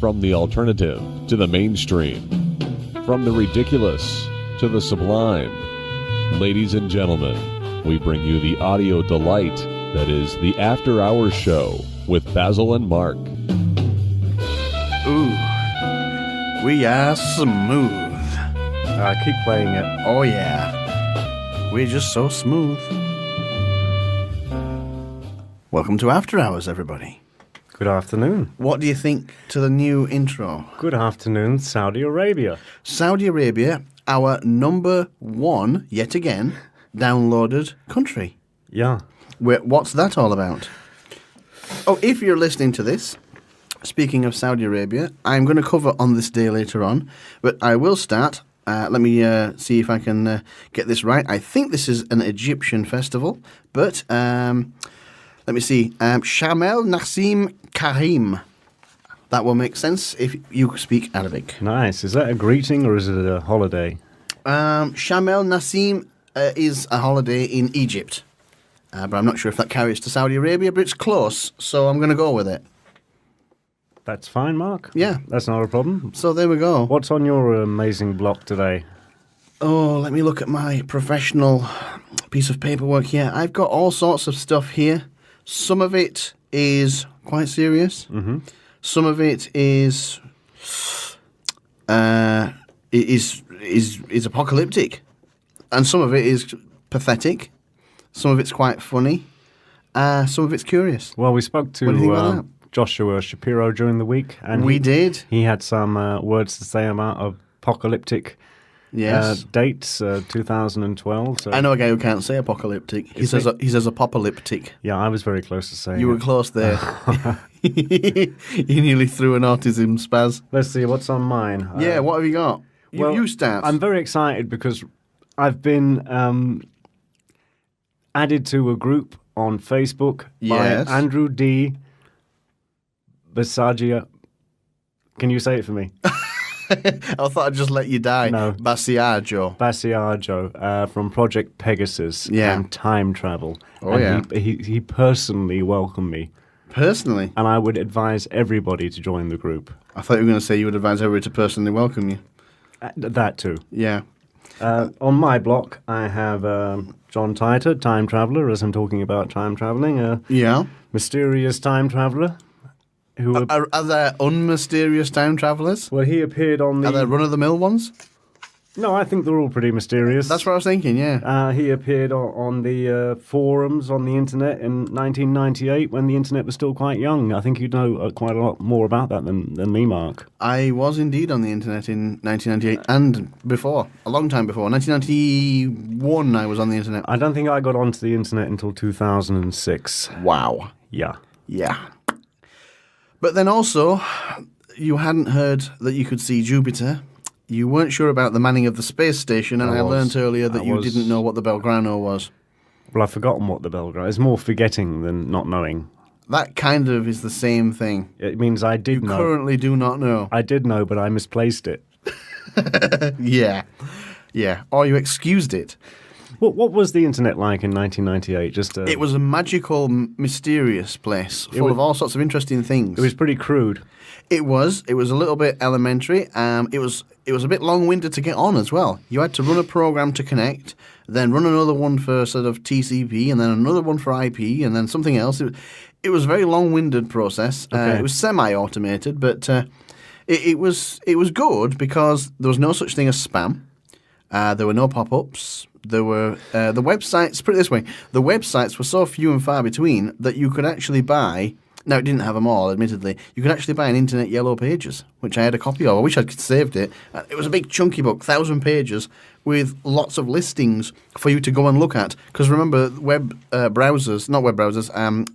From the alternative to the mainstream. From the ridiculous to the sublime. Ladies and gentlemen, we bring you the audio delight that is the After Hours Show with Basil and Mark. Ooh, we are smooth. I keep playing it. Oh yeah, we're just so smooth. Welcome to After Hours, everybody. Good afternoon. What do you think to the new intro? Good afternoon, Saudi Arabia. Saudi Arabia, our number one, yet again, downloaded country. Yeah. What's that all about? Oh, if you're listening to this, speaking of Saudi Arabia, I'm going to cover on this day later on, but I will start. Let me see if I can get this right. I think this is an Egyptian festival, but let me see. Shamel Nassim Karim. That will make sense if you speak Arabic. Nice. Is that a greeting or is it a holiday? Shamel Nassim is a holiday in Egypt. But I'm not sure if that carries to Saudi Arabia, but it's close, so I'm going to go with it. That's fine, Mark. Yeah. That's not a problem. So there we go. What's on your amazing block today? Oh, let me look at my professional piece of paperwork here. I've got all sorts of stuff here. Some of it is quite serious. Mm-hmm. Some of it is apocalyptic. And some of it is pathetic. Some of it's quite funny. Some of it's curious. Well, we spoke What do you think about that? Joshua Shapiro during the week. And we did. He had some words to say about apocalyptic dates, 2012. So. I know a guy who can't say apocalyptic. He says apocalyptic. Yeah, I was very close to saying You were close there. You nearly threw an autism spaz. Let's see, what's on mine? What have you got? You start. I'm very excited because I've been added to a group on Facebook by Andrew D. Basagia. Can you say it for me? I thought I'd just let you die. No. Basiaggio from Project Pegasus and Time Travel. Oh, and he personally welcomed me. Personally? And I would advise everybody to join the group. I thought you were going to say you would advise everybody to personally welcome you. That too. Yeah. On my block, I have John Titor, Time Traveller, as I'm talking about time travelling. Mysterious time traveller. Are there unmysterious time travellers? Well, he appeared on the... Are there run-of-the-mill ones? No, I think they're all pretty mysterious. That's what I was thinking, yeah. He appeared on the forums on the internet in 1998 when the internet was still quite young. I think you know quite a lot more about that than me, Mark. I was indeed on the internet in 1998 and before, a long time before. 1991 I was on the internet. I don't think I got onto the internet until 2006. Wow. Yeah. Yeah. But then also, you hadn't heard that you could see Jupiter. You weren't sure about the manning of the space station, and I learnt earlier that you didn't know what the Belgrano was. Well, I've forgotten what the Belgrano is. It's more forgetting than not knowing. That kind of is the same thing. It means I did know. You currently do not know. I did know, but I misplaced it. Yeah. Or you excused it. What was the internet like in 1998? It was a magical, mysterious place full of all sorts of interesting things. It was pretty crude. It was a little bit elementary. It was a bit long-winded to get on as well. You had to run a program to connect, then run another one for sort of TCP, and then another one for IP, and then something else. It was a very long-winded process. Okay. It was semi-automated, but it was good because there was no such thing as spam. There were no pop-ups. There were the websites. Put it this way: the websites were so few and far between that you could actually buy. Now, it didn't have them all, admittedly. You could actually buy an Internet Yellow Pages, which I had a copy of. I wish I'd saved it. It was a big chunky book, 1,000 pages, with lots of listings for you to go and look at. Because remember,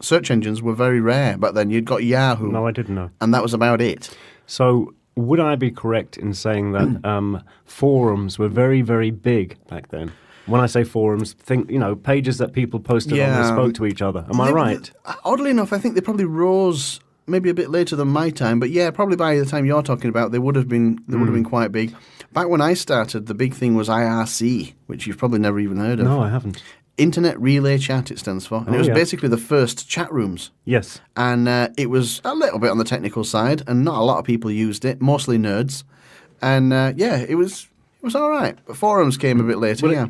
search engines were very rare back then. You'd got Yahoo. No, I didn't know. And that was about it. So, would I be correct in saying that forums were very, very big back then? When I say forums, think, pages that people posted on and spoke to each other. Am I right? Oddly enough, I think they probably rose maybe a bit later than my time, but yeah, probably by the time you're talking about, they would have been quite big. Back when I started, the big thing was IRC, which you've probably never even heard of. No, I haven't. Internet Relay Chat, it stands for. And it was basically the first chat rooms. Yes. And it was a little bit on the technical side, and not a lot of people used it, mostly nerds. And it was all right. But forums came a bit later,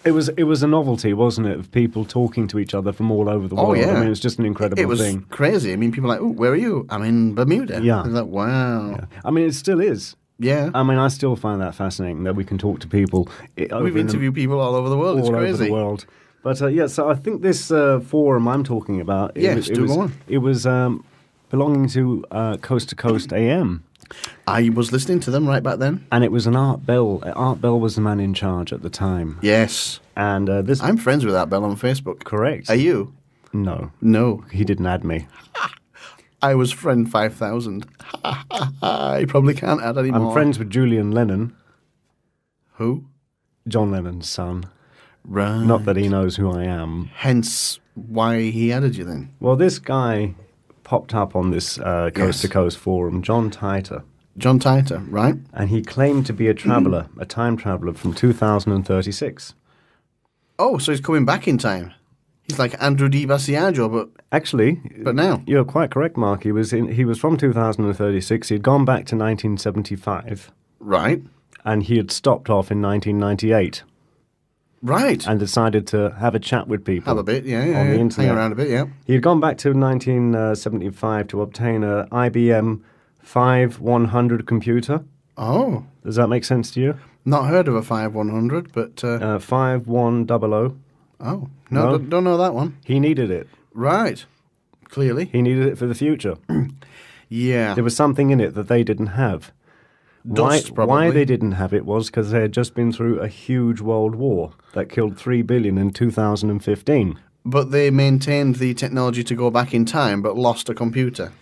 It was a novelty, wasn't it, of people talking to each other from all over the world. Oh, yeah. I mean, it was just an incredible thing. It was crazy. I mean, people were like, "Oh, where are you?" I'm in Bermuda. Yeah. I was like, wow. Yeah. I mean, it still is. Yeah. I mean, I still find that fascinating that we can talk to people. We've interviewed people all over the world. It's crazy. All over the world. But so I think this forum I'm talking about, it was belonging to Coast AM. I was listening to them right back then. And it was an Art Bell. Art Bell was the man in charge at the time. Yes. And I'm friends with Art Bell on Facebook. Correct. Are you? No. No. He didn't add me. I was friend 5,000. I probably can't add any more. I'm friends with Julian Lennon. Who? John Lennon's son. Right. Not that he knows who I am. Hence why he added you then. Well, this guy popped up on this Coast to Coast forum, John Titer. John Titer, right. And he claimed to be a traveller, a time traveller from 2036. Oh, so he's coming back in time. He's like Andrew Di Basiaggio, but now. You're quite correct, Mark. He was from 2036. He'd gone back to 1975. Right. And he had stopped off in 1998. Right. And decided to have a chat with people. Have a bit, yeah. On the internet. Hang around a bit, yeah. He had gone back to 1975 to obtain a IBM 5100 computer. Oh. Does that make sense to you? Not heard of a 5100, but... 5100. Oh. No, don't know that one. He needed it. Right. Clearly. He needed it for the future. Yeah. There was something in it that they didn't have. Dust, probably. Why they didn't have it was because they had just been through a huge world war that killed 3 billion in 2015. But they maintained the technology to go back in time, but lost a computer.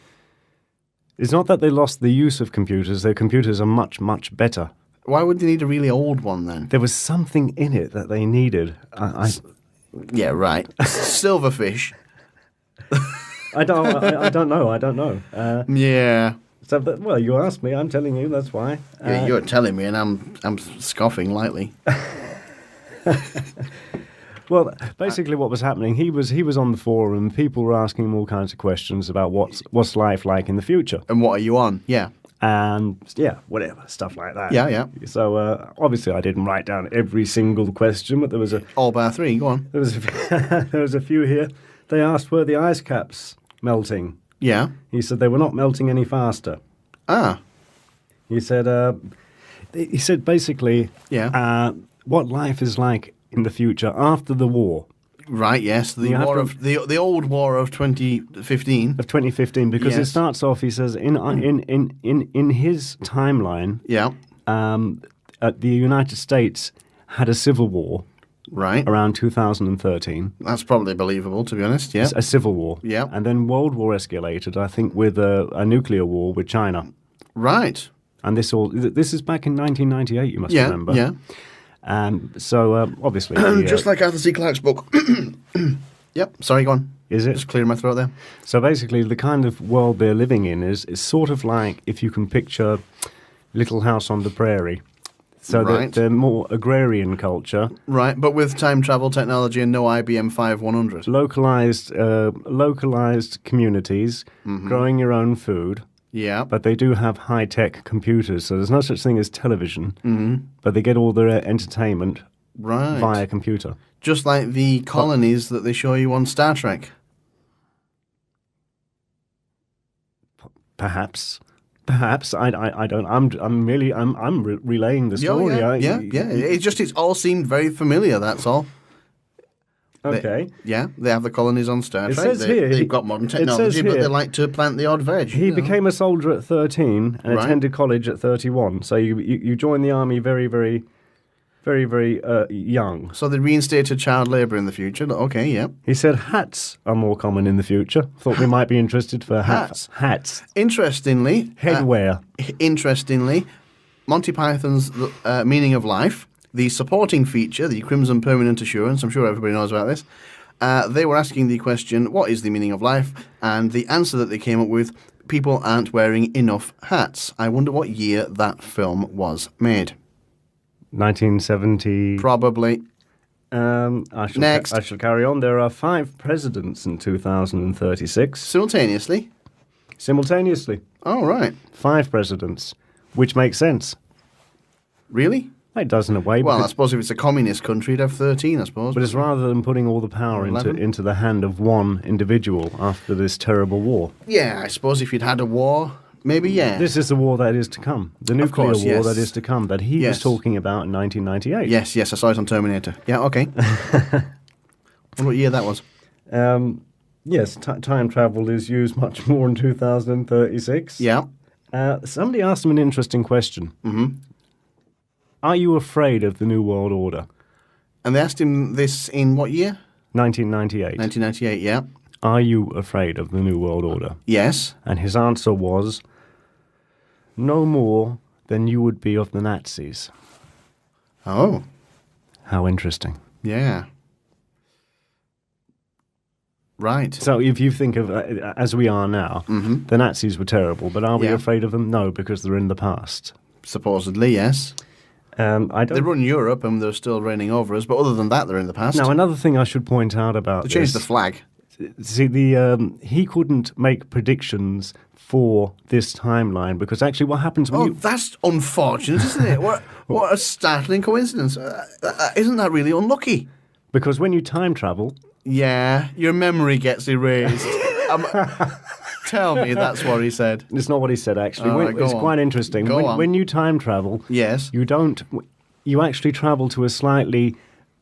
It's not that they lost the use of computers. Their computers are much, much better. Why would they need a really old one then? There was something in it that they needed. Yeah, right. Silverfish. I don't know. Yeah. So, well, you asked me. I'm telling you. That's why. Yeah, you're telling me, and I'm scoffing lightly. Well, basically, what was happening? He was on the forum. People were asking him all kinds of questions about what's life like in the future, and what are you on? Yeah, and whatever stuff like that. Yeah. So obviously, I didn't write down every single question, but there was all bar 3. Go on. There was a few here. They asked, were the ice caps melting? Yeah. He said they were not melting any faster. Ah. He said basically, what life is like in the future after the war. Right. Yes. The old war of 2015. Of 2015, because it starts off. He says in his timeline. Yeah. The United States had a civil war. Right. Around 2013. That's probably believable, to be honest, yeah. A civil war. Yeah. And then World War escalated, I think, with a nuclear war with China. Right. And this is back in 1998, you must remember. Yeah. So, obviously... Just like Arthur C. Clarke's book. Yep, sorry, go on. Is it? Just clearing my throat there. So basically, the kind of world they're living in is sort of like, if you can picture Little House on the Prairie. So they're more agrarian culture. Right, but with time travel technology and no IBM 5100. Localized communities, growing your own food. Yeah. But they do have high-tech computers, so there's no such thing as television. But they get all their entertainment via computer. Just like the colonies that they show you on Star Trek. Perhaps I don't. I'm relaying the story. Yeah. It's all seemed very familiar. That's all. Okay. They have the colonies on Star Trek. Says here, they've got modern technology, but they like to plant the odd veg. He became a soldier at 13 and attended college at 31. So you joined the army very, very, very, very young. So they reinstated child labour in the future. Okay, yeah. He said hats are more common in the future. Thought we might be interested for hats. Hats. Interestingly... Headwear. Interestingly, Monty Python's Meaning of Life, the supporting feature, the Crimson Permanent Assurance, I'm sure everybody knows about this, they were asking the question, what is the meaning of life? And the answer that they came up with, people aren't wearing enough hats. I wonder what year that film was made. 1970. Probably. Next. I shall carry on. There are 5 presidents in 2036. Simultaneously? Oh, right. 5 presidents, which makes sense. Really? It does in a way. Well, I suppose if it's a communist country, you'd have 13, I suppose. But it's rather than putting all the power into the hand of one individual after this terrible war. Yeah, I suppose if you'd had a war, maybe, yeah. This is the war that is to come. The nuclear war that is to come, that he was talking about in 1998. Yes, I saw it on Terminator. Yeah, okay. What year that was? Yes, time travel is used much more in 2036. Yeah. Somebody asked him an interesting question. Mm-hmm. Are you afraid of the New World Order? And they asked him this in what year? 1998. 1998, yeah. Are you afraid of the New World Order? Yes. And his answer was, no more than you would be of the Nazis. Oh. How interesting. Yeah. Right. So if you think of, as we are now, the Nazis were terrible, but are we afraid of them? No, because they're in the past. Supposedly, yes. They run Europe and they're still reigning over us, but other than that, they're in the past. Now, another thing I should point out about They changed the flag. See, he couldn't make predictions for this timeline because actually what happens when that's unfortunate, isn't it? What a startling coincidence. Isn't that really unlucky? Because when you time travel... Yeah, your memory gets erased. Tell me that's what he said. It's not what he said, actually. It's quite interesting. When you time travel, yes, you actually travel to a slightly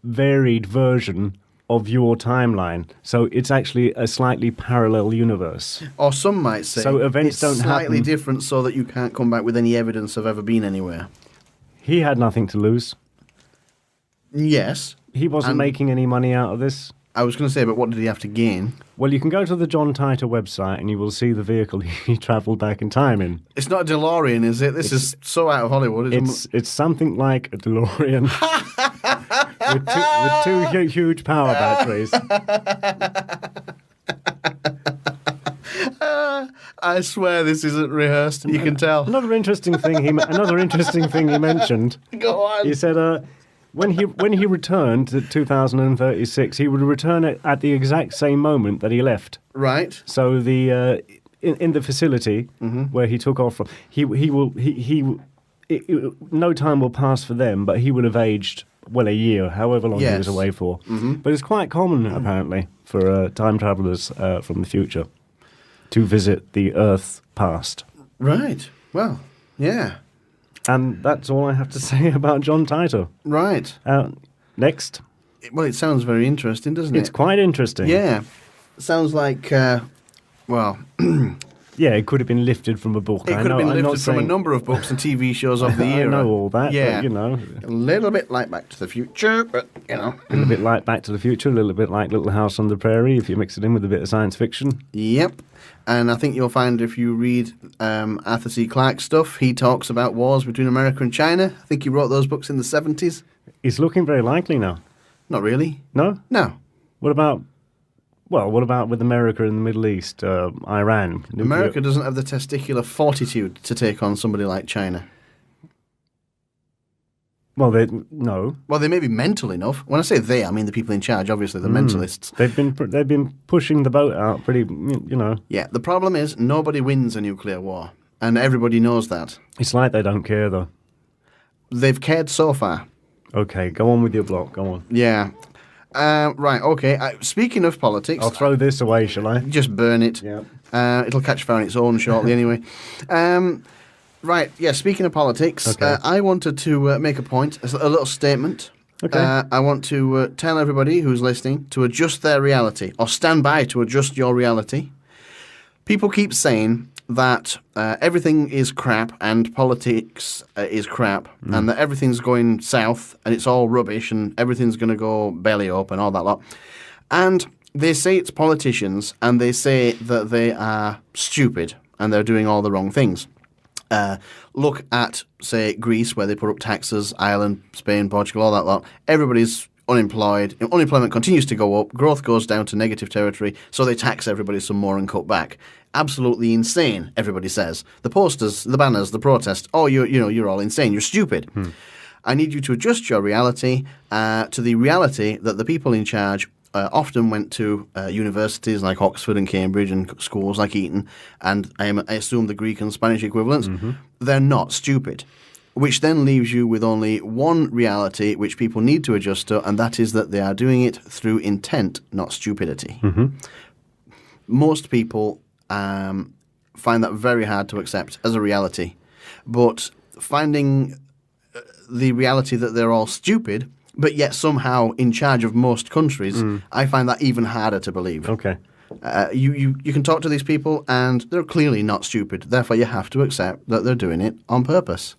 varied version of your timeline. So it's actually a slightly parallel universe. Or some might say so events don't slightly happen. different so that you can't come back with any evidence of ever being anywhere. He had nothing to lose. Yes. He wasn't making any money out of this. I was going to say, but what did he have to gain? Well, you can go to the John Titor website and you will see the vehicle he travelled back in time in. It's not a DeLorean, is it? This is so out of Hollywood. It's something like a DeLorean with two huge power batteries. I swear this isn't rehearsed. You can tell. Another interesting thing he mentioned. Go on. He said, when he returned to 2036, he would return at the exact same moment that he left. Right. So the in the facility where he took off from, no time will pass for them, but he would have aged a year, however long he was away for. But it's quite common apparently for time travelers from the future to visit the Earth past. Right. Well, yeah. And that's all I have to say about John Titor. Right. Next. Well, it sounds very interesting, doesn't it? It's quite interesting. Yeah. Sounds like, yeah, it could have been lifted from a book. It could have been lifted from a number of books and TV shows of the era. I know all that, yeah. But, a little bit like Back to the Future, but, A little bit like Back to the Future, a little bit like Little House on the Prairie, if you mix it in with a bit of science fiction. Yep. And I think you'll find if you read Arthur C. Clarke's stuff, he talks about wars between America and China. I think he wrote those books in the 70s. It's looking very likely now. Not really. No? No. What about with America in the Middle East, Iran? America doesn't have the testicular fortitude to take on somebody like China. Well, no. Well, they may be mental enough. When I say they, I mean the people in charge, obviously, the mentalists. They've been pushing the boat out pretty, Yeah, the problem is nobody wins a nuclear war, and everybody knows that. It's like they don't care, though. They've cared so far. Okay, go on with your block, go on. Yeah. Right, okay. Speaking of politics... I'll throw this away, shall I? Just burn it. Yeah. It'll catch fire on its own shortly anyway. Right, yeah, speaking of politics, okay. I wanted to make a point, a little statement. Okay. I want to tell everybody who's listening to adjust their reality, or stand by to adjust your reality. People keep saying that everything is crap and politics is crap and that everything's going south and it's all rubbish and everything's going to go belly up and all that lot. And they say it's politicians and they say that they are stupid and they're doing all the wrong things. Look at, say, Greece, where they put up taxes, Ireland, Spain, Portugal, all that lot. Everybody's unemployed. Unemployment continues to go up. Growth goes down to negative territory, so they tax everybody some more and cut back. Absolutely insane, everybody says. The posters, the banners, the protests, you're all insane. You're stupid. I need you to adjust your reality to the reality that the people in charge often went to universities like Oxford and Cambridge and schools like Eton, and I assume the Greek and Spanish equivalents. They're not stupid. Which then leaves you with only one reality which people need to adjust to, and that is that they are doing it through intent, not stupidity. Most people find that very hard to accept as a reality. But finding the reality that they're all stupid, but yet somehow in charge of most countries, I find that even harder to believe. Okay. You can talk to these people, and they're clearly not stupid. Therefore, you have to accept that they're doing it on purpose.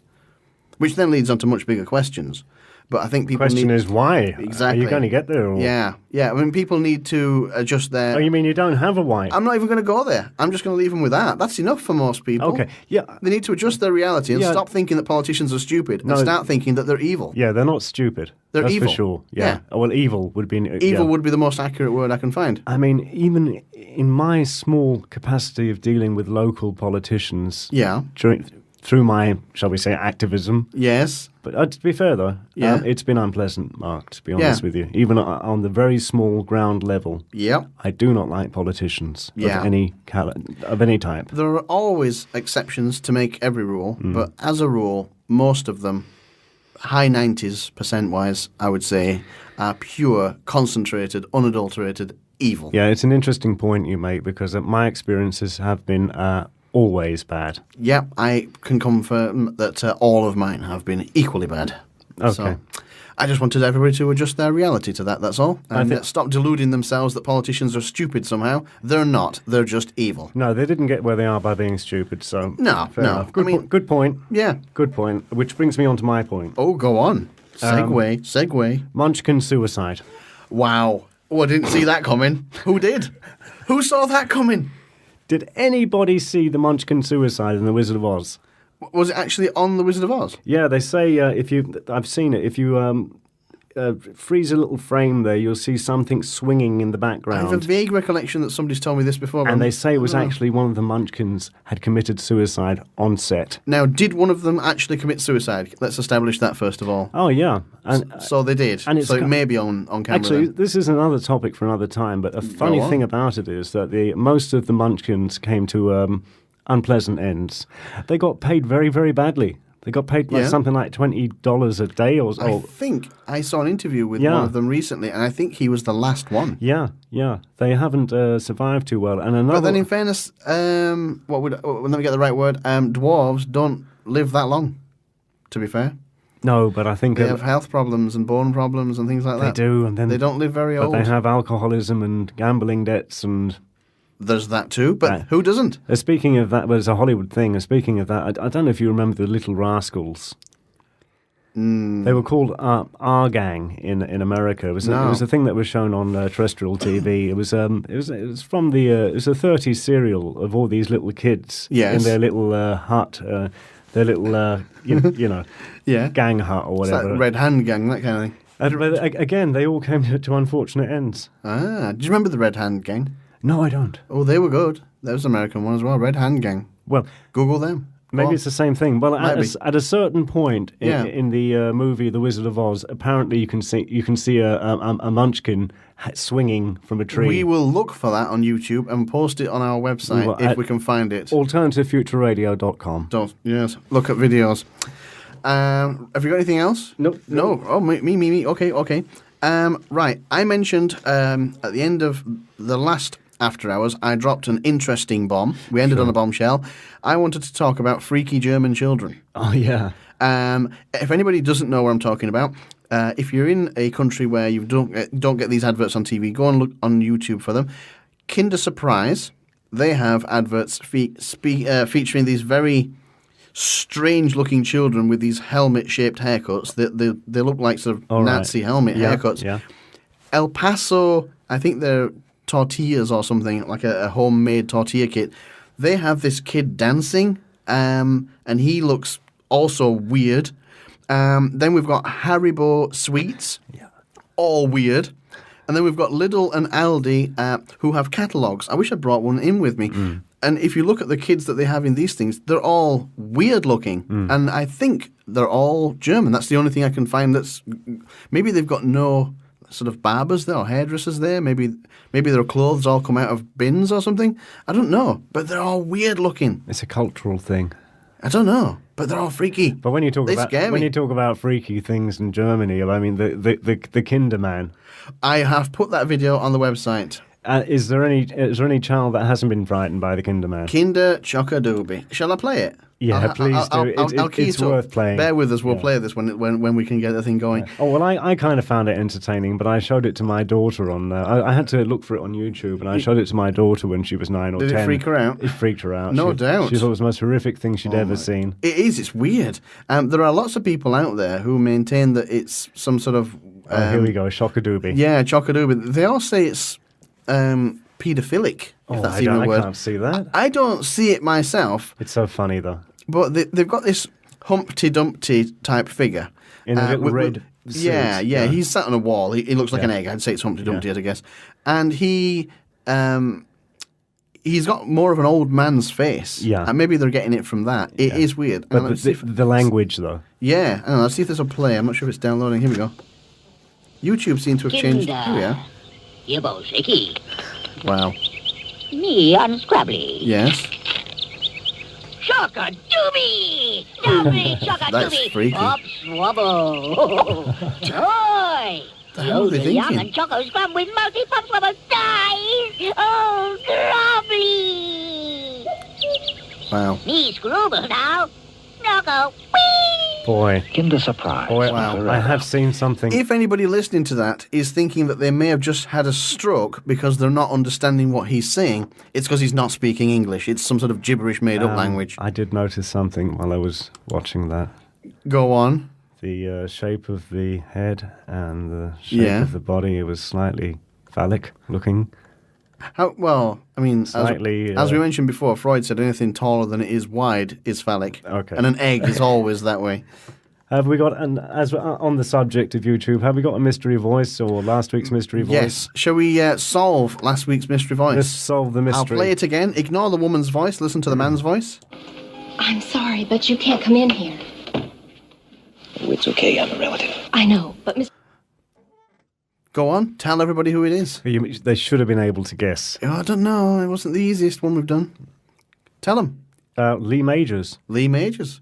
Which then leads on to much bigger questions. But I think people Question is why? Exactly. Are you going to get there? Or? Yeah. I mean, people need to adjust their... Oh, you mean you don't have a why? I'm not even going to go there. I'm just going to leave them with that. That's enough for most people. Okay, yeah. They need to adjust their reality and stop thinking that politicians are stupid and start thinking that they're evil. Yeah, they're not stupid. They're That's evil. for sure. Yeah. Well, evil would be... Evil would be the most accurate word I can find. I mean, even in my small capacity of dealing with local politicians... Yeah. Through my, shall we say, activism. Yes. But to be fair, though, it's been unpleasant, Mark, to be honest with you. Even on the very small ground level, I do not like politicians of any type. There are always exceptions to make every rule, but as a rule, most of them, high 90s% wise, I would say, are pure, concentrated, unadulterated evil. Yeah, it's an interesting point you make because my experiences have been... always bad. Yeah, I can confirm that all of mine have been equally bad. Okay. So I just wanted everybody to adjust their reality to that, that's all. And stop deluding themselves that politicians are stupid somehow. They're not. They're just evil. No, they didn't get where they are by being stupid, so... No. Good point. Yeah. Good point, which brings me on to my point. Oh, go on. Segue. Munchkin suicide. Wow. Oh, I didn't see that coming. Who did? Who saw that coming? Did anybody see the Munchkin suicide in The Wizard of Oz? Was it actually on The Wizard of Oz? Yeah, they say I've seen it. If you freeze a little frame there, you'll see something swinging in the background. I have a vague recollection that somebody's told me this before. And they say it was actually one of the Munchkins had committed suicide on set. Now, did one of them actually commit suicide? Let's establish that first of all. Oh, yeah. So they did. And so it may be on camera. Actually, then. This is another topic for another time, but a funny thing about it is that most of the Munchkins came to unpleasant ends. They got paid very, very badly. They got paid something like $20 a day or so. I think I saw an interview with one of them recently, and I think he was the last one. Yeah. They haven't survived too well. And but then in fairness, let me get the right word, dwarves don't live that long, to be fair. No, but I think... They have health problems and bone problems and things like that. They do, and then... They don't live very old. But they have alcoholism and gambling debts and... There's that too, but who doesn't? Speaking of that, it's a Hollywood thing. Speaking of that, I don't know if you remember the Little Rascals. They were called Our Gang in America. It was a thing that was shown on terrestrial TV. It was from the it was a 30s serial of all these little kids in their little hut, their little gang hut or whatever. It's like Red Hand Gang, that kind of thing. And again, they all came to unfortunate ends. Do you remember the Red Hand Gang? No, I don't. Oh, they were good. There was an American one as well, Red Hand Gang. Well, Google them. Maybe it's the same thing. Well, at a certain point in the movie The Wizard of Oz, apparently you can see a munchkin swinging from a tree. We will look for that on YouTube and post it on our website if we can find it. AlternativeFutureRadio.com. Yes, look at videos. Have you got anything else? Nope. No. Oh, me. Okay. Right. I mentioned at the end of the last After Hours, I dropped an interesting bomb. We ended on a bombshell. I wanted to talk about freaky German children. Oh, yeah. If anybody doesn't know what I'm talking about, if you're in a country where you don't get these adverts on TV, go and look on YouTube for them. Kinder Surprise, they have adverts featuring these very strange-looking children with these helmet-shaped haircuts. They look like sort of Nazi helmet haircuts. Yeah. El Paso, I think they're tortillas or something, like a homemade tortilla kit. They have this kid dancing, and he looks also weird. Then we've got Haribo sweets, all weird. And then we've got Lidl and Aldi who have catalogues. I wish I brought one in with me. And if you look at the kids that they have in these things, they're all weird looking. And I think they're all German. That's the only thing I can find that's... Maybe they've got no sort of barbers there or hairdressers there. Maybe their clothes all come out of bins or something. I don't know. But they're all weird looking. It's a cultural thing. I don't know. But they're all freaky. But when you talk about freaky things in Germany, I mean, the Kinderman. I have put that video on the website. Is there any child that hasn't been frightened by the Kinderman? Kinder Chocodooby. Shall I play it? Yeah, please do. It's worth playing. Bear with us. We'll play this when we can get the thing going. Oh, well, I kind of found it entertaining, but I showed it to my daughter on... I had to look for it on YouTube, and I showed it to my daughter when she was 9 or 10. Did it freak her out? It freaked her out. No doubt. She thought it was the most horrific thing she'd ever seen. It is. It's weird. There are lots of people out there who maintain that it's some sort of... here we go, Chocodooby. Yeah, Chocodooby. They all say it's... paedophilic, if that's even a word. I can't see that. I don't see it myself. It's so funny, though. But they've got this Humpty Dumpty type figure. In a little red suit. Yeah. He's sat on a wall. He looks like an egg. I'd say it's Humpty Dumpty, I guess. And he's got more of an old man's face. Yeah. And maybe they're getting it from that. It is weird. But the language, though. Yeah. I don't know. Let's see if there's a play. I'm not sure if it's downloading. Here we go. YouTube seems to have changed. Here we are. Wow. Me unscrabbly. Yes. Chocodooby! Lovely Chocodooby! That's freaky. Hop swabble! Toy! The hell are they thinking? Young and Choco Scrum with multi pop swabble size! Oh, lovely! Wow. Me screwball now! Knock whee! Boy. Kinder Surprise. Boy, wow. I have seen something. If anybody listening to that is thinking that they may have just had a stroke because they're not understanding what he's saying, it's because he's not speaking English. It's some sort of gibberish made-up language. I did notice something while I was watching that. Go on. The shape of the head and the shape of the body, it was slightly phallic looking. Well, I mean, slightly, as we mentioned before, Freud said anything taller than it is wide is phallic. Okay. And an egg is always that way. Have we got, as on the subject of YouTube, have we got a mystery voice or last week's mystery voice? Yes. Shall we solve last week's mystery voice? Let's solve the mystery. I'll play it again. Ignore the woman's voice. Listen to the man's voice. I'm sorry, but you can't come in here. Oh, it's okay, I'm a relative. I know, but Miss... Go on. Tell everybody who it is. They should have been able to guess. Oh, I don't know. It wasn't the easiest one we've done. Tell them. Lee Majors. Lee Majors.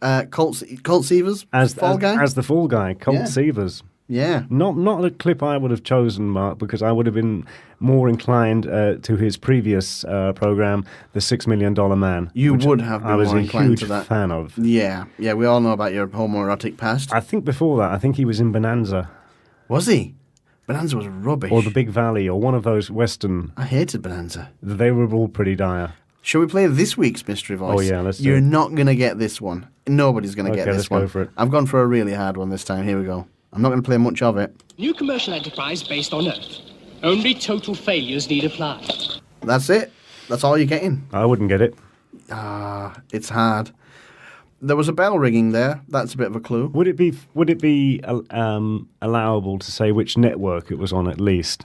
Colt Seavers. Fall Guy. As the Fall Guy. Colt Seavers. Yeah. Not a clip I would have chosen, Mark, because I would have been more inclined to his previous program, The $6 Million Man. You would have been more inclined to that. I was a huge fan of. Yeah. Yeah, we all know about your homoerotic past. I think before that, he was in Bonanza. Was he? Bonanza was rubbish. Or The Big Valley, or one of those Western... I hated Bonanza. They were all pretty dire. Shall we play this week's mystery voice? Oh, yeah, let's do You're it. not going to get this one. Nobody's going to get this one. Let's go for it. I've gone for a really hard one this time. Here we go. I'm not going to play much of it. New commercial enterprise based on Earth. Only total failures need apply. That's it. That's all you're getting. I wouldn't get it. It's hard. There was a bell ringing there. That's a bit of a clue. Would it be allowable to say which network it was on at least?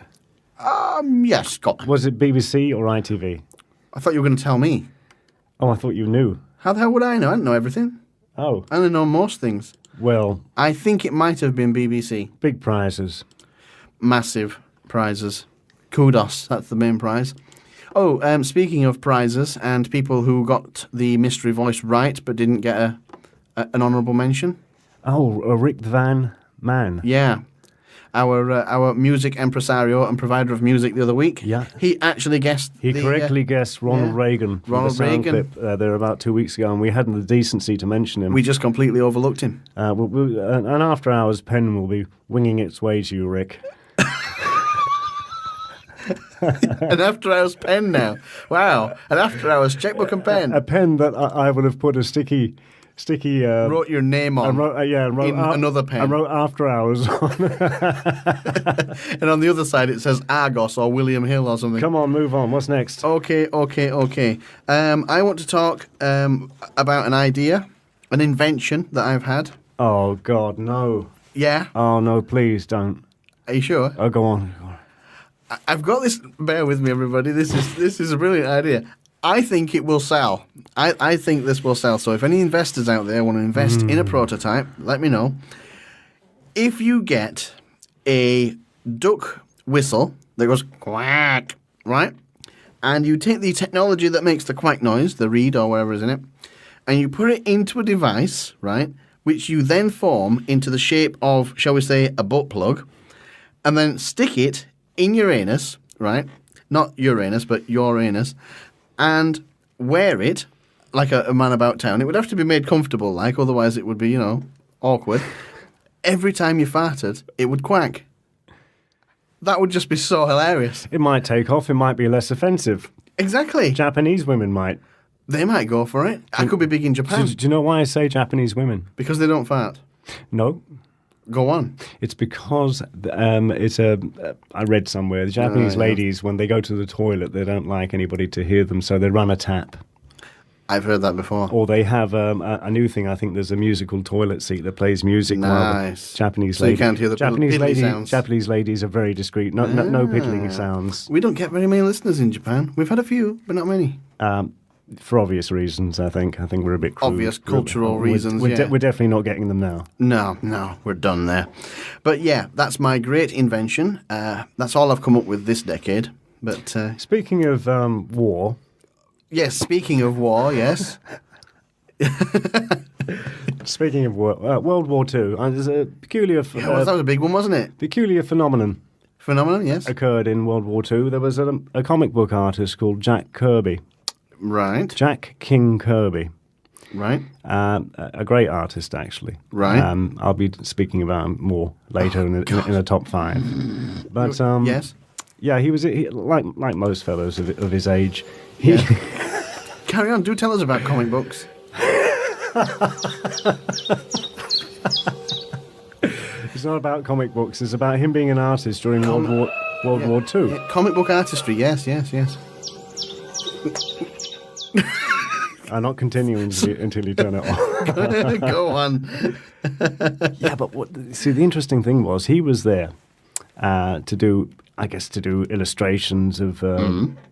Yes, go on. Was it BBC or ITV? I thought you were going to tell me. Oh, I thought you knew. How the hell would I know? I don't know everything. Oh. I only know most things. Well... I think it might have been BBC. Big prizes. Massive prizes. Kudos, that's the main prize. Oh, speaking of prizes and people who got the mystery voice right but didn't get an honourable mention. Oh, Rick Van Man. Yeah. Our music impresario and provider of music the other week. Yeah. He actually guessed. He correctly guessed Ronald Reagan. Ronald Reagan. Clip, there about 2 weeks ago, and we hadn't the decency to mention him. We just completely overlooked him. An after hours pen will be winging its way to you, Rick. An after hours pen now. Wow. An after hours checkbook and pen. A pen that I would have put a sticky wrote your name on. And wrote in another pen. I wrote after hours on. And on the other side it says Argos or William Hill or something. Come on, move on. What's next? Okay. I want to talk about an idea, an invention that I've had. Oh God, no. Yeah. Oh no, please don't. Are you sure? Oh, go on. I've got this. Bear with me, everybody. This is a brilliant idea. I think it will sell. I think this will sell. So if any investors out there want to invest in a prototype, let me know. If you get a duck whistle that goes quack, right? And you take the technology that makes the quack noise, the reed or whatever is in it, and you put it into a device, right, which you then form into the shape of, shall we say, a butt plug, and then stick it in your anus, right? Not Uranus, but your anus, and wear it like a man about town. It would have to be made comfortable, like, otherwise it would be, awkward. Every time you farted, it would quack. That would just be so hilarious. It might take off. It might be less offensive. Exactly. Japanese women might. They might go for it. I could be big in Japan. Do you know why I say Japanese women? Because they don't fart. No. Go on. It's because I read somewhere, the Japanese ladies, when they go to the toilet, they don't like anybody to hear them, so they run a tap. I've heard that before. Or they have a new thing. I think there's a musical toilet seat that plays music. Nice. Japanese so ladies. You can't hear the piddly sounds. Japanese ladies are very discreet. No piddling sounds. We don't get very many listeners in Japan. We've had a few, but not many. For obvious reasons, I think. I think we're a bit crude. Obvious cultural reasons, we're definitely not getting them now. No, we're done there. But yeah, that's my great invention. That's all I've come up with this decade. But speaking of war... Yes, speaking of war, yes. Speaking of war, World War II, there's a peculiar... that was a big one, wasn't it? Peculiar phenomenon. Phenomenon, yes. Occurred in World War II. There was a comic book artist called Jack Kirby. Right. Jack King Kirby. Right. A great artist, actually. Right. I'll be speaking about him more later in the top 5. But yes. Yeah, he was like most fellows of his age. Carry on. Do tell us about comic books. It's not about comic books. It's about him being an artist during World War II. Yeah, comic book artistry. Yes. I'm not continuing until you turn it off. Go on. Yeah, but the interesting thing was he was there to do illustrations of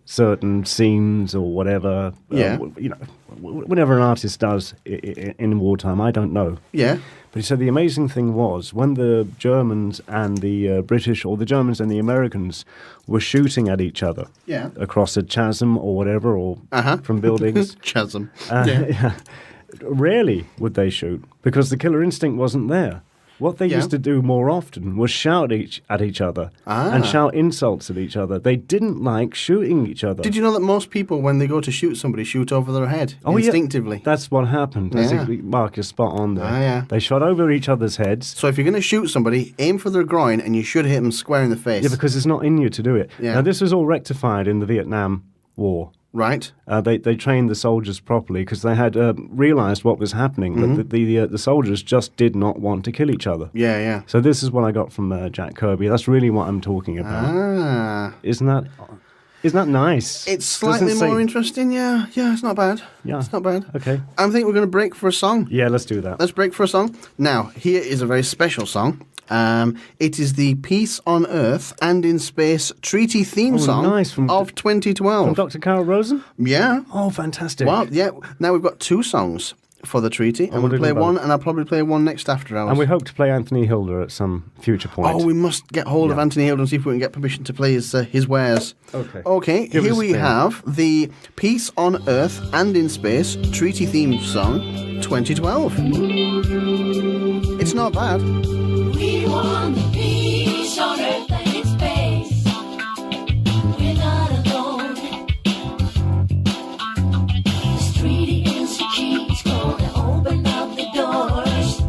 certain scenes or whatever. Yeah. Whatever an artist does in wartime, I don't know. Yeah. But he said the amazing thing was when the Germans and the British, or the Germans and the Americans, were shooting at each other across a chasm or whatever, or from buildings. Chasm. Rarely would they shoot because the killer instinct wasn't there. What they used to do more often was shout at each other and shout insults at each other. They didn't like shooting each other. Did you know that most people, when they go to shoot somebody, shoot over their head instinctively? Yeah. That's what happened. Yeah. Mark, you're spot on there. Yeah. They shot over each other's heads. So if you're going to shoot somebody, aim for their groin and you should hit them square in the face. Yeah, because it's not in you to do it. Yeah. Now, this was all rectified in the Vietnam War. Right. They trained the soldiers properly because they had realised what was happening, but the soldiers just did not want to kill each other. Yeah. So this is what I got from Jack Kirby. That's really what I'm talking about. Isn't that nice? It's slightly more interesting, yeah. Yeah, it's not bad. Yeah. It's not bad. Okay. I think we're going to break for a song. Yeah, let's do that. Let's break for a song. Now, here is a very special song. It is the Peace on Earth and in Space treaty theme song of 2012. From Dr. Carol Rosen? Yeah. Oh, fantastic. Well, yeah. Now we've got 2 songs for the treaty. And we'll play one, and I'll probably play one next after hours. And we hope to play Anthony Hilder at some future point. Oh, we must get hold of Anthony Hilder and see if we can get permission to play his wares. Okay, here we have the Peace on Earth and in Space treaty theme song 2012. It's not bad. We want the peace on Earth and in space. We're not alone. This treaty is the key. It's gonna open up the doors.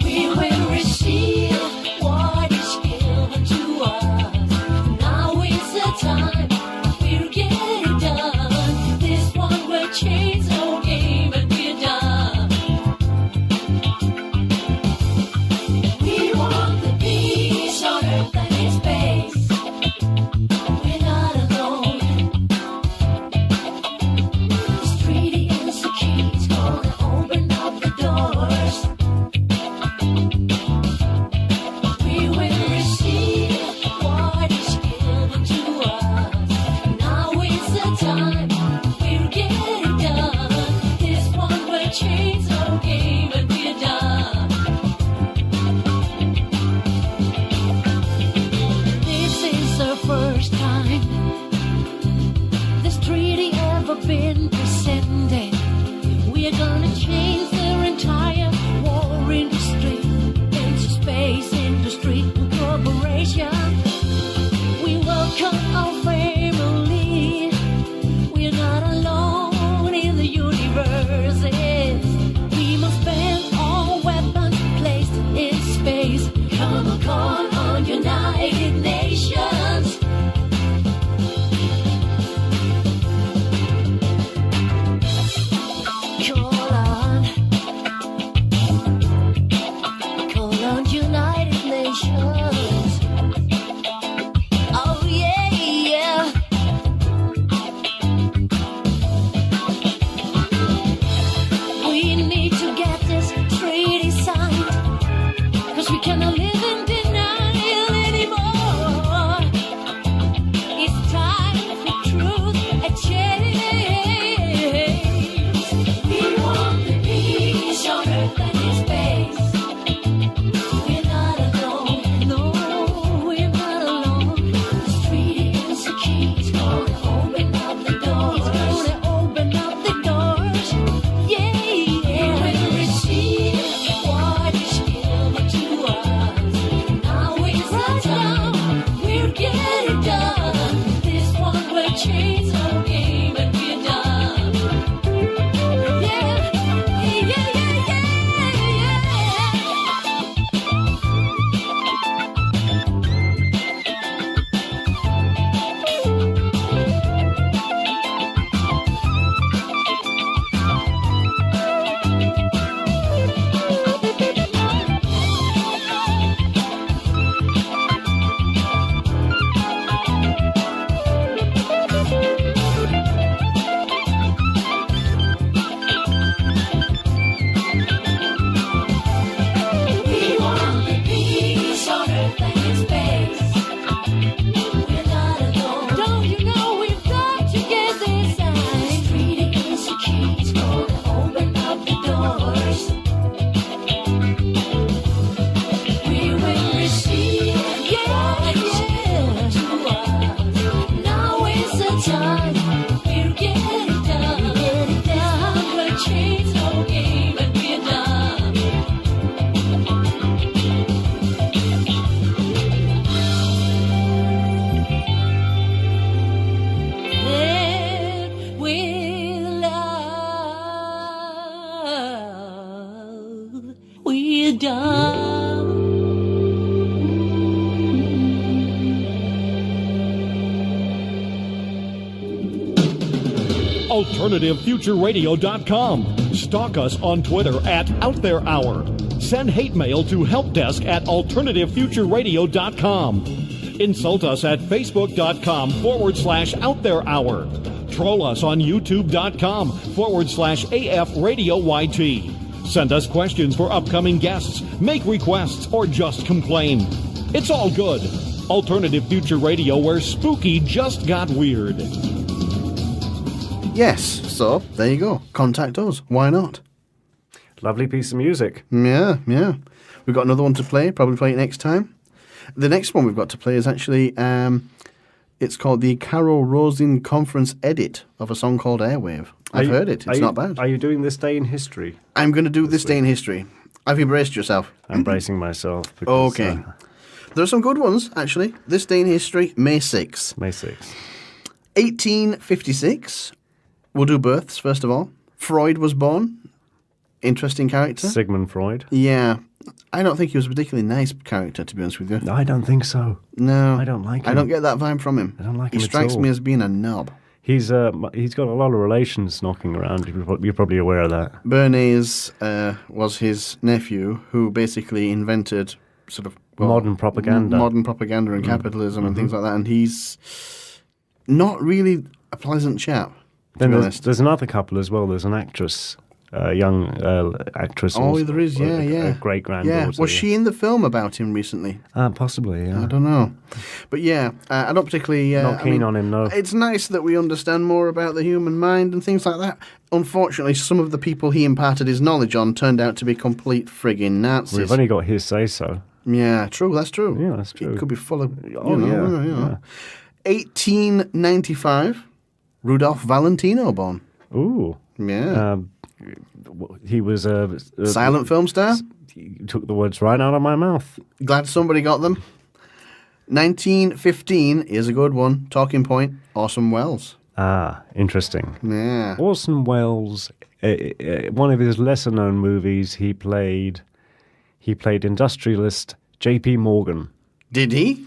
We will receive what is given to us. Now is the time. We'll get it done. This one will change no game, and we're done. first time this treaty ever been presented. We are gonna change their entire war industry into space industry corporation. We welcome our family. We're not alone in the universe. We must ban all weapons placed in space. Come on, call on United Nations. Call on United Nations. Oh yeah, yeah. We need to get this treaty signed, 'cause we cannot live in denial anymore. It's time for truth and change. We want the peace on earth and in space. We're not alone, no, we're not alone. This treaty is the key. It's gonna open up the doors. It's gonna open up the doors. Yeah, yeah. We will receive what is given to us. Now is the time. We'll get it done. This one will change our game and we're done. Yeah, yeah, yeah, yeah, yeah. We want the peace on earth and in space. We're not alone. Don't you know we've got to get this signed? This treaty is the key. It's gonna open up the doors. We will receive what is given to us. Now is the time. We'll get it done. This one will change our game and we're done. Then with love, we're done. AlternativeFutureRadio.com. Stalk us on Twitter at OutThereHour. Send hate mail to helpdesk@AlternativeFutureRadio.com. Insult us at Facebook.com/OutThereHour. Troll us on YouTube.com/AFRadioYT. Send us questions for upcoming guests, make requests, or just complain. It's all good. Alternative Future Radio, where spooky just got weird. Yes, so there you go. Contact us. Why not? Lovely piece of music. Yeah, yeah. We've got another one to play. Probably play it next time. The next one we've got to play is actually, it's called the Carol Rosin Conference edit of a song called Airwave. I've heard it. It's not bad. Are you doing This Day in History? I'm going to do This Day in History. Have you braced yourself? I'm bracing myself. Because, Okay. There are some good ones, actually. This Day in History, May 6th. May 6th. 1856. We'll do births, first of all. Freud was born. Interesting character. Sigmund Freud. Yeah. I don't think he was a particularly nice character, to be honest with you. No, I don't think so. No. I don't like him. I don't get that vibe from him. I don't like him He at strikes all. me as being a knob. He's got a lot of relations knocking around. You're probably aware of that. Bernays was his nephew, who basically invented sort of modern propaganda. Modern propaganda and capitalism and things like that. And he's not really a pleasant chap, to Then be honest. there's another couple as well. There's an actress, young actress. Oh, also, there is, yeah, yeah. A great granddaughter. Yeah, was she in the film about him recently? Possibly, yeah. I don't know. But yeah, I don't particularly... Not keen on him, no. It's nice that we understand more about the human mind and things like that. Unfortunately, some of the people he imparted his knowledge on turned out to be complete frigging Nazis. We've only got his say-so. Yeah, true, that's true. Yeah, that's true. It could be full of... Oh, yeah. 1895, Rudolph Valentino born. Ooh. Yeah. He was a silent film star. You took the words right out of my mouth. Glad somebody got them. 1915 is a good one. Talking Point, Orson Welles. Ah, interesting. Yeah. Orson Welles, one of his lesser-known movies, he played industrialist J.P. Morgan. Did he?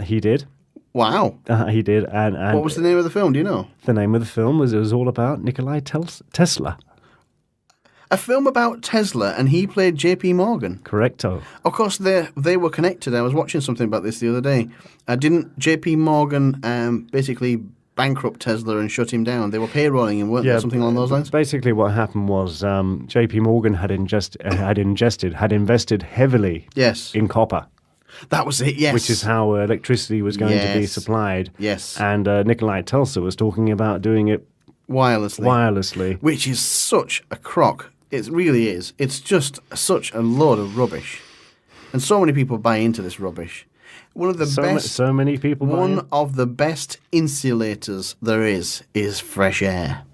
He did. Wow. He did. And what was the name of the film? Do you know? The name of the film was all about Nikolai Tesla. A film about Tesla, and he played J.P. Morgan. Correcto. Of course, they were connected. I was watching something about this the other day. Didn't J.P. Morgan basically bankrupt Tesla and shut him down? They were payrolling him, weren't they? Something along those lines? Basically, what happened was J.P. Morgan had invested heavily in copper. That was it, yes. Which is how electricity was going to be supplied. Yes. And Nikolai Tesla was talking about doing it wirelessly. Which is such a crock. It really is. It's just such a load of rubbish. And so many people buy into this rubbish. One of the so many people buy One of the best insulators there is fresh air.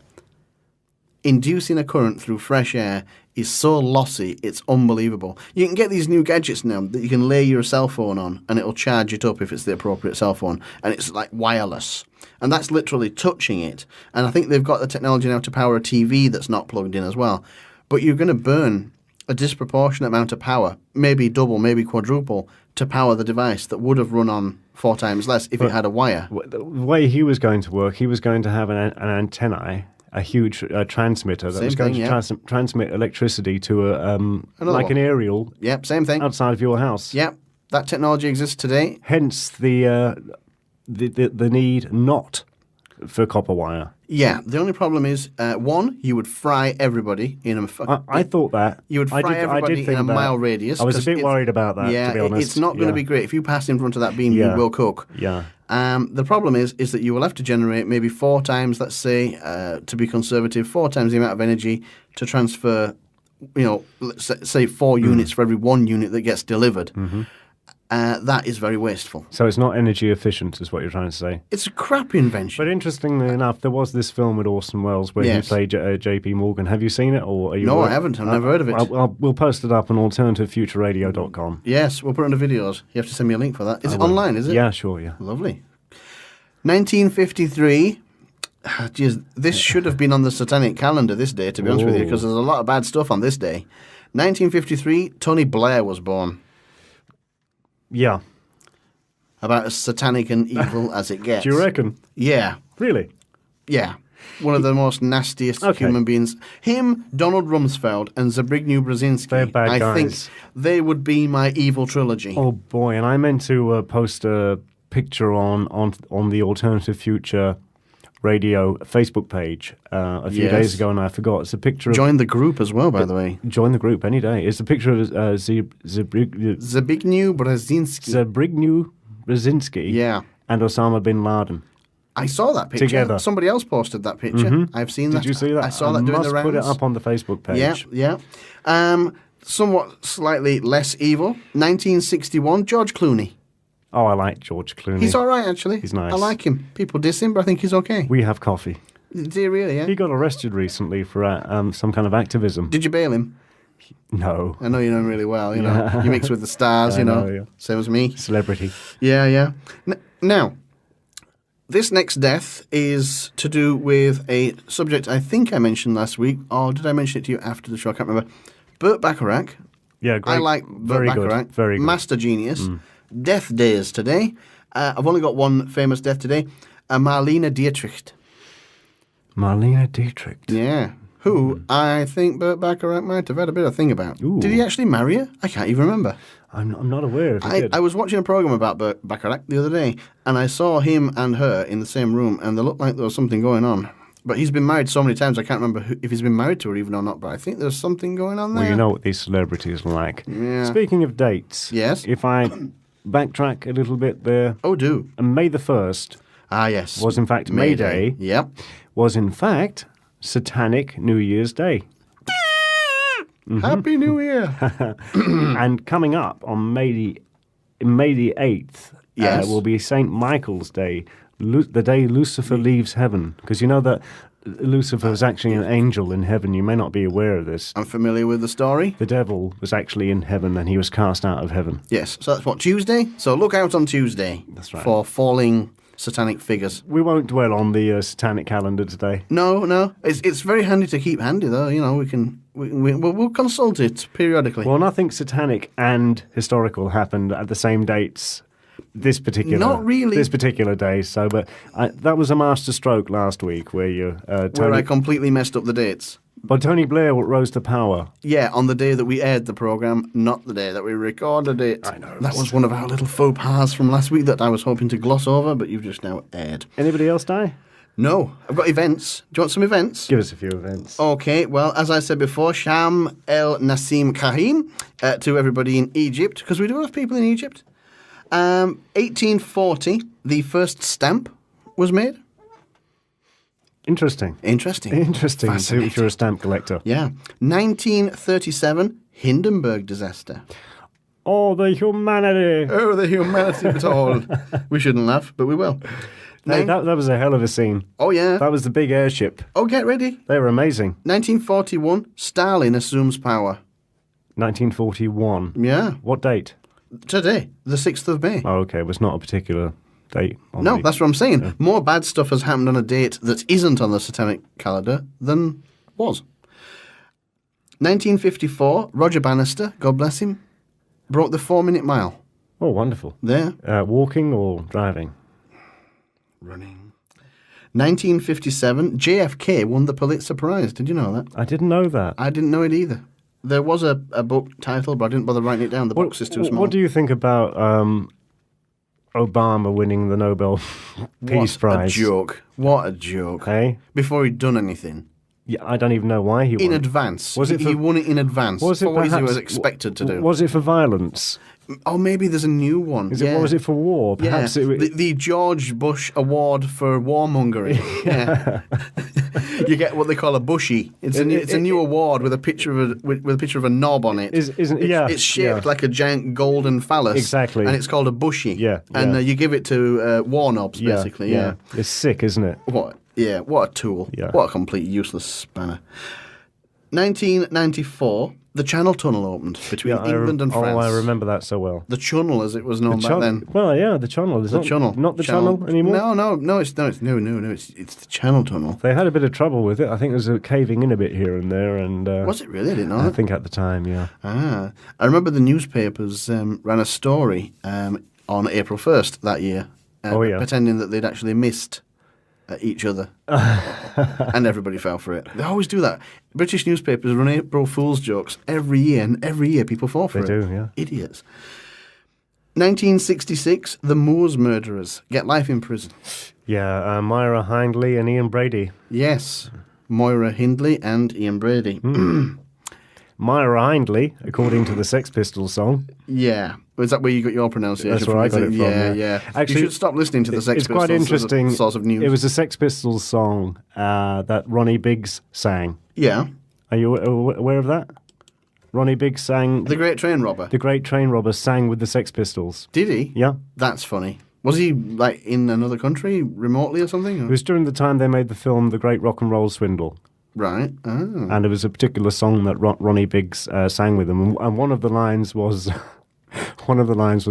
Inducing a current through fresh air is so lossy, it's unbelievable. You can get these new gadgets now that you can lay your cell phone on and it'll charge it up if it's the appropriate cell phone. And it's like wireless. And that's literally touching it. And I think they've got the technology now to power a TV that's not plugged in as well. But you're going to burn a disproportionate amount of power, maybe double, maybe quadruple, to power the device that would have run on 4 times less if it had a wire. The way he was going to work, he was going to have an antennae, a huge transmitter that was going to transmit electricity to an aerial. Yep, same thing. Outside of your house. Yep, that technology exists today. Hence the need not for copper wire. Yeah, the only problem is, one, you would fry everybody in a... I thought that. You would fry everybody in a mile radius. I was a bit worried about that, to be honest. It's not going to be great. If you pass in front of that beam, you will cook. Yeah. The problem is that you will have to generate maybe 4 times, let's say, to be conservative, 4 times the amount of energy to transfer, let's say 4 units for every 1 unit that gets delivered. Mm-hmm. That is very wasteful. So it's not energy efficient, is what you're trying to say? It's a crap invention. But interestingly enough, there was this film with Orson Welles where he played J.P. Morgan. Have you seen it? Or are you No, I haven't. I've never heard of it. We'll post it up on alternativefutureradio.com. Yes, we'll put it under videos. You have to send me a link for that. Is it online, is it? Yeah, sure, yeah. Lovely. 1953. Geez, this should have been on the Satanic calendar this day, to be honest with you, because there's a lot of bad stuff on this day. 1953, Tony Blair was born. Yeah. About as satanic and evil as it gets. Do you reckon? Yeah. Really? Yeah. One of the most nastiest human beings. Him, Donald Rumsfeld, and Zbigniew Brzezinski. They're bad guys. I think they would be my evil trilogy. Oh, boy. And I meant to post a picture on the Alternative Future Radio Facebook page a few days ago, and I forgot. It's a picture of... Join the group as well, by the way. Join the group any day. It's a picture of Zbigniew Brzezinski and Osama bin Laden. I saw that picture. Together. Somebody else posted that picture. Mm-hmm. I've seen that. Did you see that? I saw that doing the rounds. Put it up on the Facebook page. Yeah. Somewhat slightly less evil. 1961, George Clooney. Oh, I like George Clooney. He's all right, actually. He's nice. I like him. People diss him, but I think he's okay. We have coffee. Do you really, yeah? He got arrested recently for some kind of activism. Did you bail him? No. I know you know him really well, you know. You mix with the stars, you know. Yeah. Same as me. Celebrity. Yeah. Now, this next death is to do with a subject I think I mentioned last week, or did I mention it to you after the show? I can't remember. Burt Bacharach. Yeah, great. I like Burt Bacharach. Very good. Master genius. Death days today. I've only got one famous death today. Marlene Dietrich. Marlene Dietrich. Yeah. Who I think Burt Bacharach might have had a bit of thing about. Ooh. Did he actually marry her? I can't even remember. I'm not aware if he did. I was watching a program about Burt Bacharach the other day, and I saw him and her in the same room, and they looked like there was something going on. But he's been married so many times, I can't remember if he's been married to her even or not, but I think there's something going on there. Well, you know what these celebrities are like. Yeah. Speaking of dates, yes, if I backtrack a little bit there. Oh, do. May the 1st. Ah, yes. Was in fact May Day. Yep. Was in fact Satanic New Year's Day. Happy New Year. And coming up on May the 8th Yes. will be St. Michael's Day, the day Lucifer leaves heaven. Because you know that Lucifer was actually an angel in heaven. You may not be aware of this. I'm familiar with the story. The devil was actually in heaven and he was cast out of heaven. Yes, so that's what, Tuesday? So look out on Tuesday. That's right. For falling satanic figures. We won't dwell on the satanic calendar today. No. It's very handy to keep handy, though. You know, we'll consult it periodically. Well, nothing satanic and historical happened at the same dates this particular day. So, but that was a master stroke last week where you where I completely messed up the dates. But Tony Blair rose to power. Yeah, on the day that we aired the programme, not the day that we recorded it. I know. That was one of our little faux pas from last week that I was hoping to gloss over, but you've just now aired. Anybody else die? No. I've got events. Do you want some events? Give us a few events. Okay, well, as I said before, Sham El Nassim Karim to everybody in Egypt, because we do have people in Egypt. 1840, the first stamp was made. Interesting. So if you're a stamp collector. Yeah. 1937, Hindenburg disaster. Oh, the humanity. Oh, the humanity of it all. We shouldn't laugh, but we will. Hey, that was a hell of a scene. Oh, yeah. That was the big airship. Oh, get ready. They were amazing. 1941, Stalin assumes power. 1941. Yeah. What date? Today, the 6th of May. Oh, okay. It was not a particular date. No, that's what I'm saying. Yeah. More bad stuff has happened on a date that isn't on the satanic calendar than was. 1954, Roger Bannister, God bless him, broke the 4-minute mile. Oh, wonderful. There. Walking or driving? Running. 1957, JFK won the Pulitzer Prize. Did you know that? I didn't know that. I didn't know it either. There was a book title, but I didn't bother writing it down. The box is too small. What do you think about Obama winning the Nobel Peace Prize? What a joke. Hey? Before he'd done anything. Yeah, I don't even know why he won. In advance. Was it he won it in advance. Was it for what he perhaps, was expected to do. Was it for violence? Oh, maybe there's a new one. What was it for war? Perhaps the George Bush Award for warmongering. Yeah. You get what they call a Bushy. It's a new award with a picture of a knob on it. It's shaped like a giant golden phallus. Exactly. And it's called a Bushy. Yeah. And you give it to war knobs, basically. Yeah. It's sick, isn't it? What? Yeah. What a tool. Yeah. What a complete useless spanner. 1994. The Channel Tunnel opened between England and France. Oh, I remember that so well. The Channel, as it was known back then. Well, yeah, the Channel. The Channel. Not the Channel anymore? No, it's the Channel Tunnel. They had a bit of trouble with it. I think it was caving in a bit here and there. And was it really? I didn't know that. I think at the time, yeah. I remember the newspapers ran a story on April 1st that year, pretending that they'd actually missed each other. And everybody fell for it. They always do that. British newspapers run April Fool's jokes every year, and every year people fall for it. They do, yeah. Idiots. 1966, the Moors murderers get life in prison. Yeah, Myra Hindley and Ian Brady. Yes, Moira Hindley and Ian Brady. Myra Hindley, according to the Sex Pistols song. Yeah. Is that where you got your pronunciation That's where I got it from. Yeah. Actually, you should stop listening to the Sex Pistols. It's quite interesting. As a source of news. It was a Sex Pistols song that Ronnie Biggs sang. Yeah. Are you aware of that? Ronnie Biggs sang... The Great Train Robber. The Great Train Robber sang with the Sex Pistols. Did he? Yeah. That's funny. Was he like in another country remotely or something? Or? It was during the time they made the film The Great Rock and Roll Swindle. Right. Oh. And there was a particular song that Ronnie Biggs sang with them, and one of the lines was,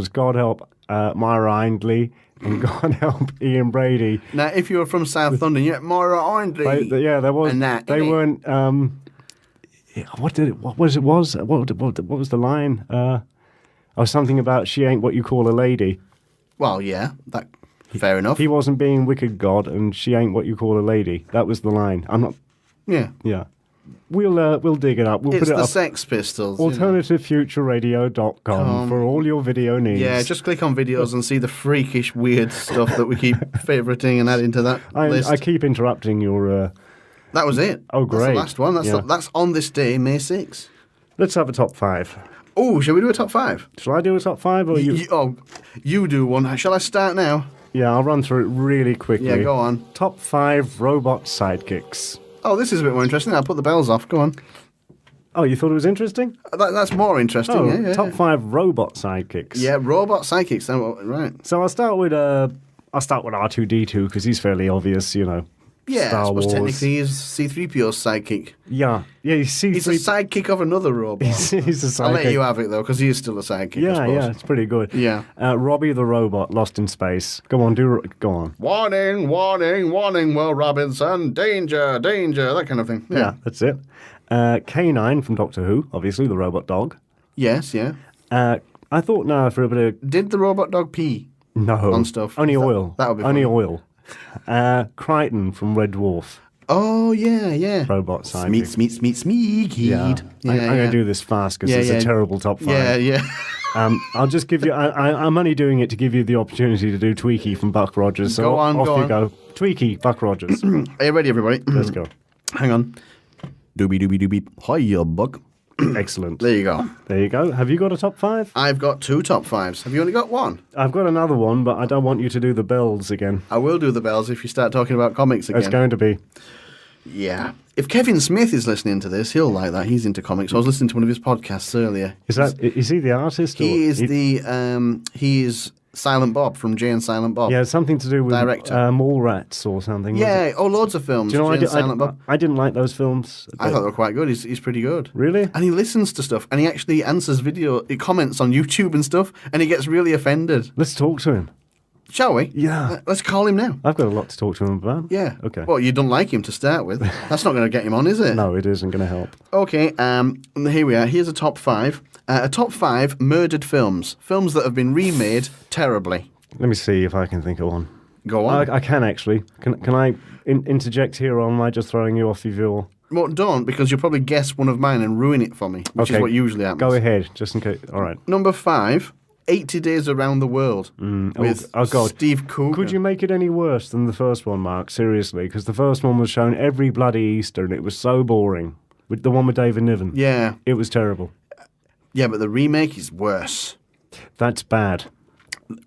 "God help Myra Hindley and God help Ian Brady." Now, if you were from South London, you had Myra Hindley. There was. And that, they weren't. What was the line? Something about she ain't what you call a lady. Well, yeah, that fair enough. He wasn't being wicked God, and she ain't what you call a lady. That was the line. I'm not. Yeah. Yeah. We'll dig it up. We'll put it up. It's the Sex Pistols. AlternativeFutureRadio.com for all your video needs. Yeah, just click on videos and see the freakish, weird stuff that we keep favouriting and adding to that list. I keep interrupting your... That was it. Oh, great. That's the last one. That's on this day, May 6th. Let's have a top 5. Oh, shall we do a top 5? Shall I do a top 5 or you? You do one. Shall I start now? Yeah, I'll run through it really quickly. Yeah, go on. Top 5 robot sidekicks. Oh, this is a bit more interesting. I'll put the bells off. Go on. Oh, you thought it was interesting? That's more interesting. Oh, yeah. top 5 robot sidekicks. Yeah, robot sidekicks. Right. So I'll start with R2D2 because he's fairly obvious, you know. Yeah, Star I suppose Wars. technically he's C-3PO's sidekick. Yeah, He's a sidekick of another robot. He's a sidekick. I'll let you have it, though, because he is still a sidekick, I suppose. Yeah, it's pretty good. Yeah. Robbie the robot, lost in space. Go on. Warning, warning, warning, Will Robinson. Danger, danger, that kind of thing. Yeah, that's it. K9 from Doctor Who, obviously, the robot dog. Yes, yeah. I thought now for a bit of... Did the robot dog pee? No. On stuff? Only oil. That would be Only funny. oil. Crichton from Red Dwarf. Oh, yeah. Robot sidekick. Smeek. Yeah. I'm going to do this fast because it's a terrible top 5. Yeah. I'll just give you... I'm only doing it to give you the opportunity to do Tweaky from Buck Rogers. So off you go. Tweaky, Buck Rogers. Are you ready, everybody? Let's go. Hang on. Doobie. Hiya, Buck. Excellent. There you go. There you go. Have you got a top 5? I've got 2 top 5s. Have you only got 1? I've got another one, but I don't want you to do the bells again. I will do the bells if you start talking about comics again. It's going to be. Yeah. If Kevin Smith is listening to this, he'll like that. He's into comics. I was listening to one of his podcasts earlier. Is he the artist? He is he is Silent Bob from Jay and Silent Bob. Yeah, something to do with Director. Mallrats or something. Yeah, loads of films. Do you know, Jay and Silent Bob. I didn't like those films. I thought they were quite good. He's pretty good. Really? And he listens to stuff, and he actually answers he comments on YouTube and stuff, and he gets really offended. Let's talk to him. Shall we? Yeah. Let's call him now. I've got a lot to talk to him about. Yeah. Okay. Well, you don't like him to start with. That's not going to get him on, is it? No, it isn't going to help. Okay, here we are. Here's a top 5. A top 5 murdered films. Films that have been remade terribly. Let me see if I can think of one. Go on. I can actually. Can I interject here, or am I just throwing you off of your... Well, don't, because you'll probably guess one of mine and ruin it for me, which is what usually happens. Go ahead, just in case. All right. Number 5, 80 Days Around the World with God. Steve Coogan. Could you make it any worse than the first one, Mark? Seriously, because the first one was shown every bloody Easter, and it was so boring. With the one with David Niven. Yeah. It was terrible. Yeah, but the remake is worse. That's bad.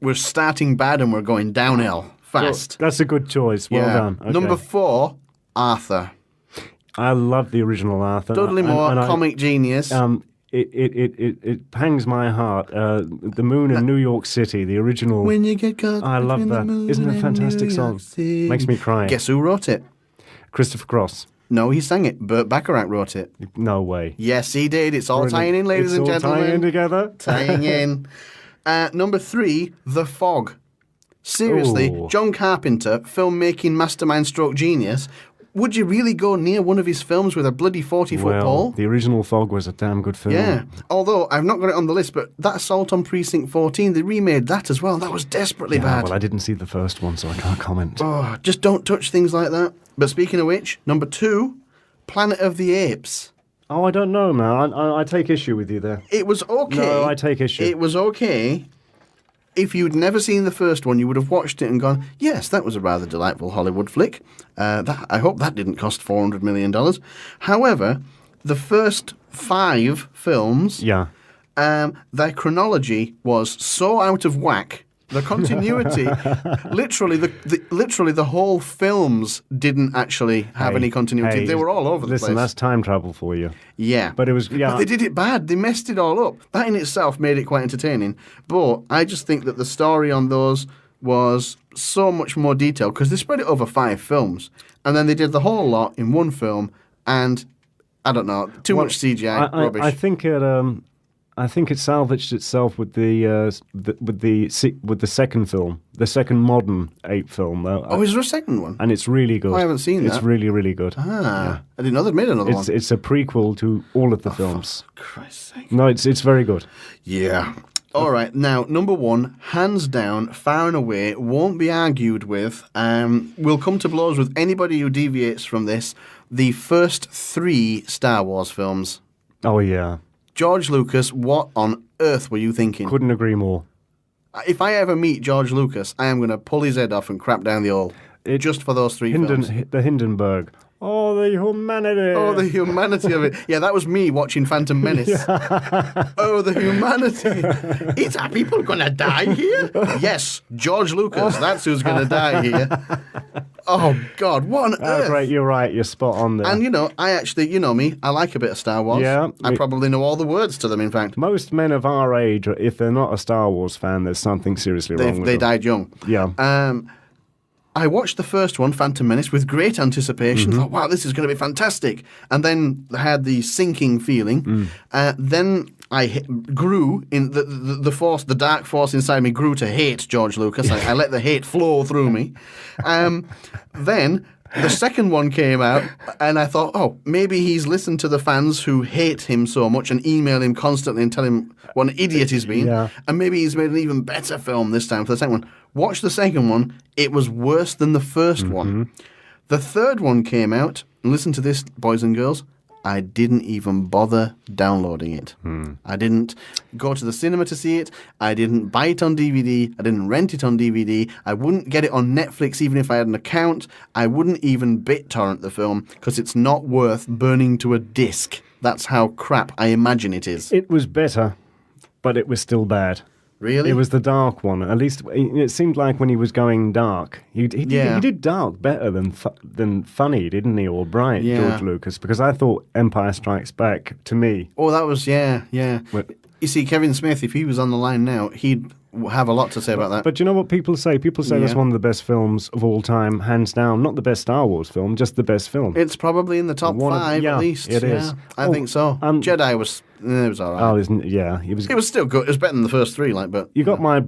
We're starting bad and we're going downhill fast. Well, that's a good choice. Well done. Okay. Number 4, Arthur. I love the original Arthur. Dudley Moore, comic genius. It pangs my heart. The Moon in New York City, the original. When you get caught. I love that. Isn't it a fantastic song? Makes me cry. Guess who wrote it? Christopher Cross. No, he sang it. Burt Bacharach wrote it. No way. Yes, he did. It's all tying in, ladies and gentlemen. Tying in together. Tying in. Number 3, The Fog. Seriously, Ooh. John Carpenter, filmmaking mastermind stroke genius. Would you really go near one of his films with a bloody 40-foot pole? The original Fog was a damn good film. Yeah. Although, I've not got it on the list, but that Assault on Precinct 14, they remade that as well. That was desperately bad. Well, I didn't see the first one, so I can't comment. Oh, just don't touch things like that. But speaking of which, number 2, Planet of the Apes. Oh, I don't know, man. I take issue with you there. It was okay. No, I take issue. It was okay. If you'd never seen the first one, you would have watched it and gone, yes, that was a rather delightful Hollywood flick. I hope that didn't cost $400 million. However, the first 5 films, their chronology was so out of whack. The continuity, literally the whole films didn't actually have any continuity. They were all over the place. Listen, that's time travel for you. Yeah. But it was, But they did it bad. They messed it all up. That in itself made it quite entertaining. But I just think that the story on those was so much more detailed because they spread it over 5 films. And then they did the whole lot in one film and, I don't know, too much CGI, rubbish. I think it salvaged itself with the second film, the second modern ape film. Though. Oh, is there a second one? And it's really good. I haven't seen that. It's really, really good. I didn't know they'd made another one. It's a prequel to all of the films. For Christ's sake. No, it's very good. Yeah. All right. Now, number 1, hands down, far and away, won't be argued with. We'll come to blows with anybody who deviates from this. The first 3 Star Wars films. Oh, yeah. George Lucas, what on earth were you thinking? Couldn't agree more. If I ever meet George Lucas, I am going to pull his head off and crap down the hole. Just for those 3 films. The Hindenburg. Oh, the humanity. Oh, the humanity of it. Yeah, that was me watching Phantom Menace. Oh, the humanity. Are people going to die here? Yes, George Lucas. That's who's going to die here. Oh, God, what on earth? Great, you're right. You're spot on there. And, I actually, you know me, I like a bit of Star Wars. Yeah. I probably know all the words to them, in fact. Most men of our age, if they're not a Star Wars fan, there's something seriously wrong with They them. died young. Yeah. I watched the first one, Phantom Menace, with great anticipation. Thought, wow, this is going to be fantastic. And then I had the sinking feeling. Then I grew in the force, the dark force inside me grew to hate George Lucas. I let the hate flow through me. Then the second one came out, and I thought, oh, maybe he's listened to the fans who hate him so much and email him constantly and tell him what an idiot he's been. Yeah. And maybe he's made an even better film this time for the second one. Watch the second one. It was worse than the first one. The third one came out, and listen to this, boys and girls. I didn't even bother downloading it. I didn't go to the cinema to see it. I didn't buy it on DVD. I didn't rent it on DVD. I wouldn't get it on Netflix even if I had an account. I wouldn't even BitTorrent the film because it's not worth burning to a disc. That's how crap I imagine it is. It was better, but it was still bad. Really? It was the dark one. At least it seemed like when he was going dark, he did dark better than funny, didn't he, or bright, George Lucas? Because I thought Empire Strikes Back, to me... Oh, that was, yeah. You see, Kevin Smith, if he was on the line now, he'd have a lot to say about that. But you know what people say? People say that's one of the best films of all time, hands down. Not the best Star Wars film, just the best film. It's probably in the top five, at least. It is. I think so. Jedi was... It was all right. Oh, it was still good. It was better than the first three, but... You got my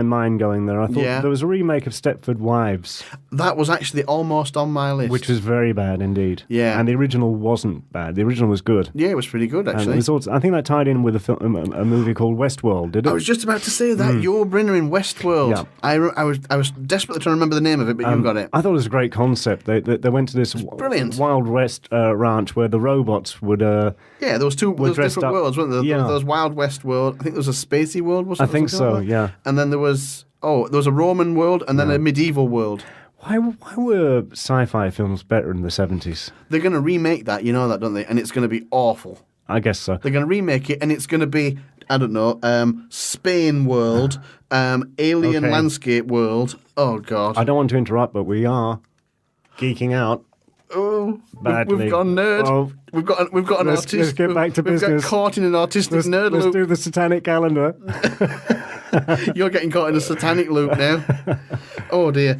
mind going there. I thought there was a remake of Stepford Wives. That was actually almost on my list. Which was very bad indeed. Yeah. And the original wasn't bad. The original was good. Yeah, it was pretty good, actually. And it was also, I think that tied in with a movie called Westworld, did it? I was just about to say that. Your Brinner in Westworld. Yeah. I was desperately trying to remember the name of it, but you got it. I thought it was a great concept. They went to this Wild West ranch where the robots would... there was two different worlds, weren't there? Yeah. There was Wild West world. I think there was a spacey world, wasn't I think so, yeah. And then there was a Roman world and then a medieval world. Why were sci-fi films better in the 70s? They're going to remake that, you know that, don't they? And it's going to be awful. I guess so. They're going to remake it and it's going to be, I don't know, Spain world, alien landscape world. Oh, God. I don't want to interrupt, but we are geeking out. Oh, badly. We've gone nerd. Oh, we've got an autistic. Let's get back to business. We've got caught in an autistic nerd loop. Let's do the satanic calendar. You're getting caught in a satanic loop now. Oh dear.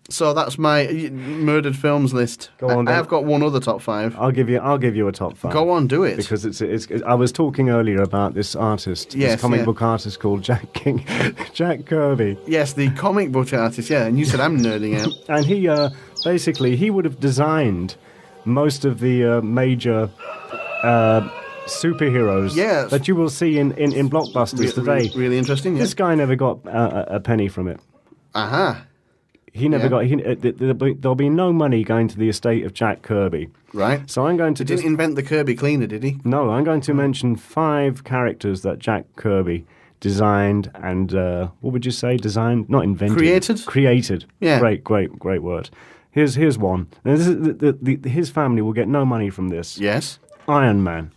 So that's my murdered films list. Go on, I've got one other top five. I'll give you a top five. Go on, do it. Because it's I was talking earlier about this artist, this comic book artist called Jack Kirby. Yes, the comic book artist. Yeah, and you said I'm nerding out. And he basically he would have designed most of the major superheroes that you will see in blockbusters today. Really interesting. Yeah. This guy never got a penny from it. Aha. He never got. There'll be no money going to the estate of Jack Kirby. Right. So I'm going to. He didn't invent the Kirby cleaner, did he? No, I'm going to mention 5 characters that Jack Kirby designed and what would you say? Designed, not invented. Created. Yeah. Great word. Here's one. Now, this is his family will get no money from this. Yes. Iron Man.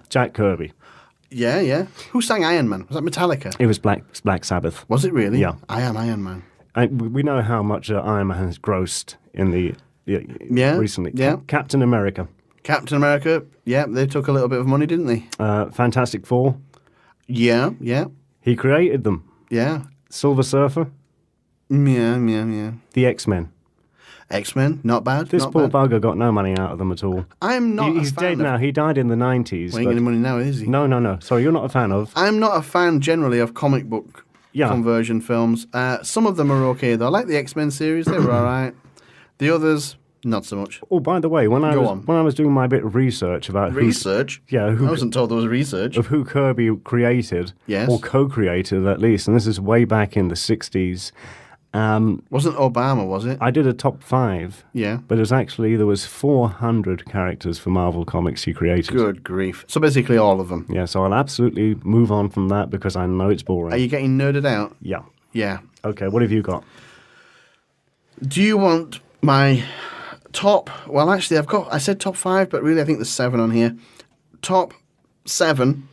Jack Kirby. Yeah. Who sang Iron Man? Was that Metallica? It was Black Sabbath. Was it really? Yeah. I am Iron Man. We know how much Iron Man has grossed in the recently. Yeah. Captain America. Captain America. Yeah, they took a little bit of money, didn't they? Fantastic Four. Yeah. He created them. Yeah. Silver Surfer. Yeah. The X-Men. X-Men, not bad. This poor bugger got no money out of them at all. I'm not. He's dead now. He died in the 90s. Well, ain't getting money now, is he? No. Sorry, you're not a fan of. I'm not a fan generally of comic book conversion films. Some of them are okay though. I like the X-Men series; they were all right. The others, not so much. Oh, by the way, when I was doing my bit of research about I wasn't told there was research of who Kirby created, or co-created at least, and this is way back in the 60s. Wasn't Obama, was it? I did a top 5. Yeah. But there was 400 characters for Marvel Comics he created. Good grief. So basically all of them. Yeah, so I'll absolutely move on from that because I know it's boring. Are you getting nerded out? Yeah. Yeah. Okay, what have you got? Do you want my top... Well, actually, I said top 5, but really I think there's 7 on here. Top 7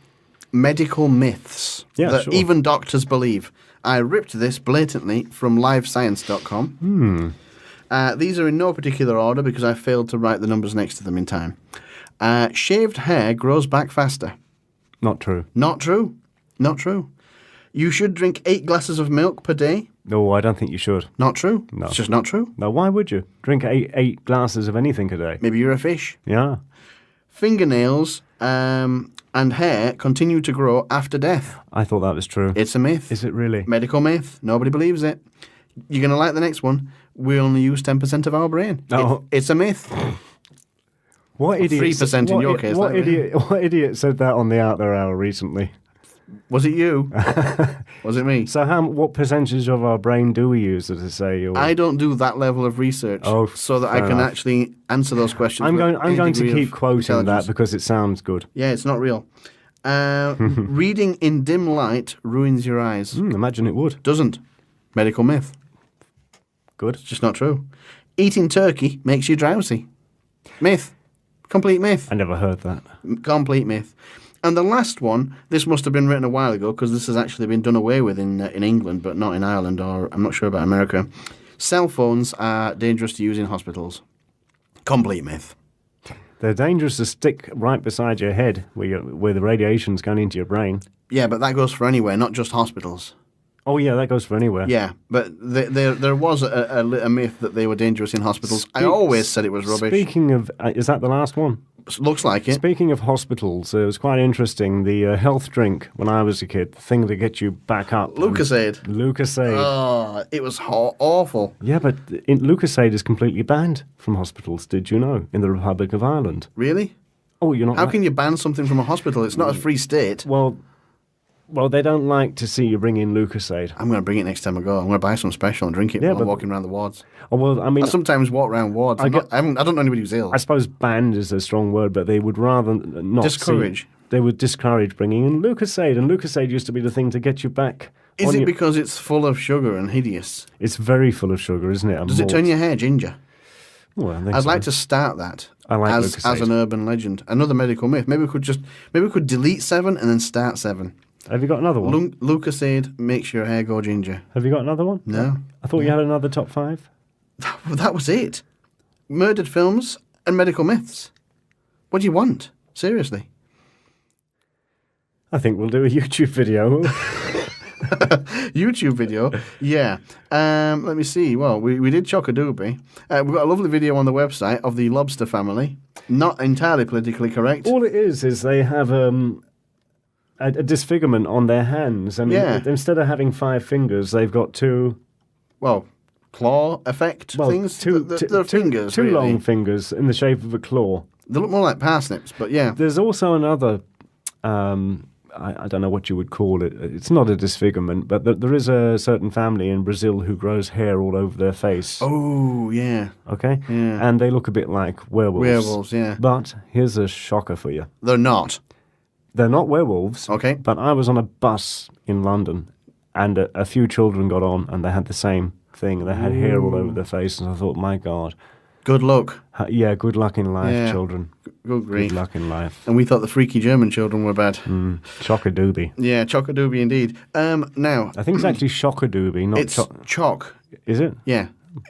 medical myths that even doctors believe. I ripped this blatantly from livescience.com. These are in no particular order because I failed to write the numbers next to them in time. Shaved hair grows back faster. Not true. Not true. Not true. You should drink 8 glasses of milk per day. No, I don't think you should. Not true. No. It's just not true. No, why would you? Drink eight glasses of anything a day. Maybe you're a fish. Yeah. Fingernails and hair continue to grow after death. I thought that was true. It's a myth. Is it really? Medical myth. Nobody believes it. You're going to like the next one. We only use 10% of our brain. Oh. It's a myth. What idiot? 3% in your case. What idiot said that on the Out There Hour recently? Was it you? Was it me? So what percentage of our brain do we use, as I say? Or... I don't do that level of research so that I can actually answer those questions. I'm going to keep quoting that because it sounds good. Yeah, it's not real. Reading in dim light ruins your eyes. Imagine it would. Doesn't. Medical myth. Good. It's just not true. Eating turkey makes you drowsy. Myth. Complete myth. I never heard that. Complete myth. And the last one, this must have been written a while ago because this has actually been done away with in England, but not in Ireland, or I'm not sure about America. Cell phones are dangerous to use in hospitals. Complete myth. They're dangerous to stick right beside your head where the radiation's going into your brain. Yeah, but that goes for anywhere, not just hospitals. Oh, yeah, that goes for anywhere. Yeah, but there was a myth that they were dangerous in hospitals. I always said it was rubbish. Speaking of... is that the last one? Looks like it. Speaking of hospitals, it was quite interesting. The health drink, when I was a kid, the thing to get you back up. Lucozade. Lucozade. Oh, it was awful. Yeah, but Lucozade is completely banned from hospitals, did you know, in the Republic of Ireland. Really? Oh, you're not... How can you ban something from a hospital? It's not a free state. Well, they don't like to see you bring in Lucozade. I'm going to bring it next time I go. I'm going to buy some special and drink it while I'm walking around the wards. Oh, well, I mean... I sometimes walk around wards. I don't know anybody who's ill. I suppose banned is a strong word, but they would rather not... Discourage. They would discourage bringing in Lucozade, and Lucozade used to be the thing to get you back... Is it because it's full of sugar and hideous? It's very full of sugar, isn't it? Does it turn your hair ginger? Well, I'd like to start that as an urban legend. Another medical myth. Maybe we could delete 7 and then start 7. Have you got another one? Lucozade makes your hair go ginger. Have you got another one? No. I thought you had another top 5. That was it. Murdered films and medical myths. What do you want? Seriously. I think we'll do a YouTube video. YouTube video? Yeah. Let me see. Well, we did Chocodooby. We've got a lovely video on the website of the Lobster family. Not entirely politically correct. All it is they have... a disfigurement on their hands. I mean, instead of having 5 fingers, they've got 2... Well, claw effect things? They're fingers, Two really. long fingers in the shape of a claw. They look more like parsnips, but yeah. There's also another... I don't know what you would call it. It's not a disfigurement, but there is a certain family in Brazil who grows hair all over their face. Oh, yeah. Okay? Yeah. And they look a bit like werewolves. Werewolves, yeah. But here's a shocker for you. They're not. They're not werewolves. Okay. But I was on a bus in London, and a few children got on, and they had the same thing. They had hair all over their face, and I thought, my God. Good luck. Yeah, good luck in life, children. Good grief. Good luck in life. And we thought the freaky German children were bad. Chocodooby. Yeah, Chocodooby indeed. Now... I think it's actually Chocodooby, not... It's choc. Is it? Yeah.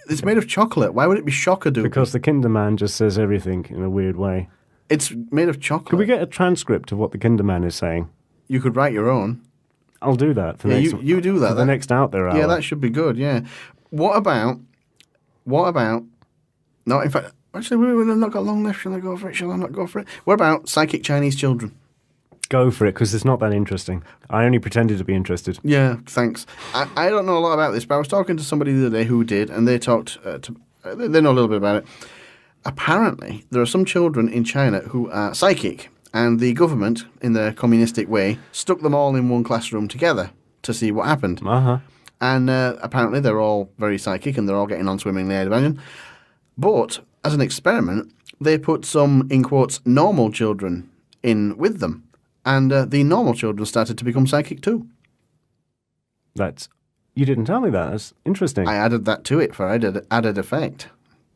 It's made of chocolate. Why would it be Chocodooby? Because the Kinderman just says everything in a weird way. It's made of chocolate. Could we get a transcript of what the Kinderman is saying? You could write your own. I'll do that. For next, you do that. For the next Out There Hour. Yeah, that should be good, yeah. What about... No, in fact... Actually, we've not got long left. Shall I go for it? Shall I not go for it? What about psychic Chinese children? Go for it, because it's not that interesting. I only pretended to be interested. Yeah, thanks. I don't know a lot about this, but I was talking to somebody the other day who did, and they talked... they know a little bit about it. Apparently, there are some children in China who are psychic, and the government, in their communistic way, stuck them all in one classroom together to see what happened. Uh-huh. And apparently they're all very psychic, and they're all getting on swimmingly, I'd imagine. But, as an experiment, they put some, in quotes, normal children in with them, and the normal children started to become psychic too. You didn't tell me that. That's interesting. I added that to it for added effect.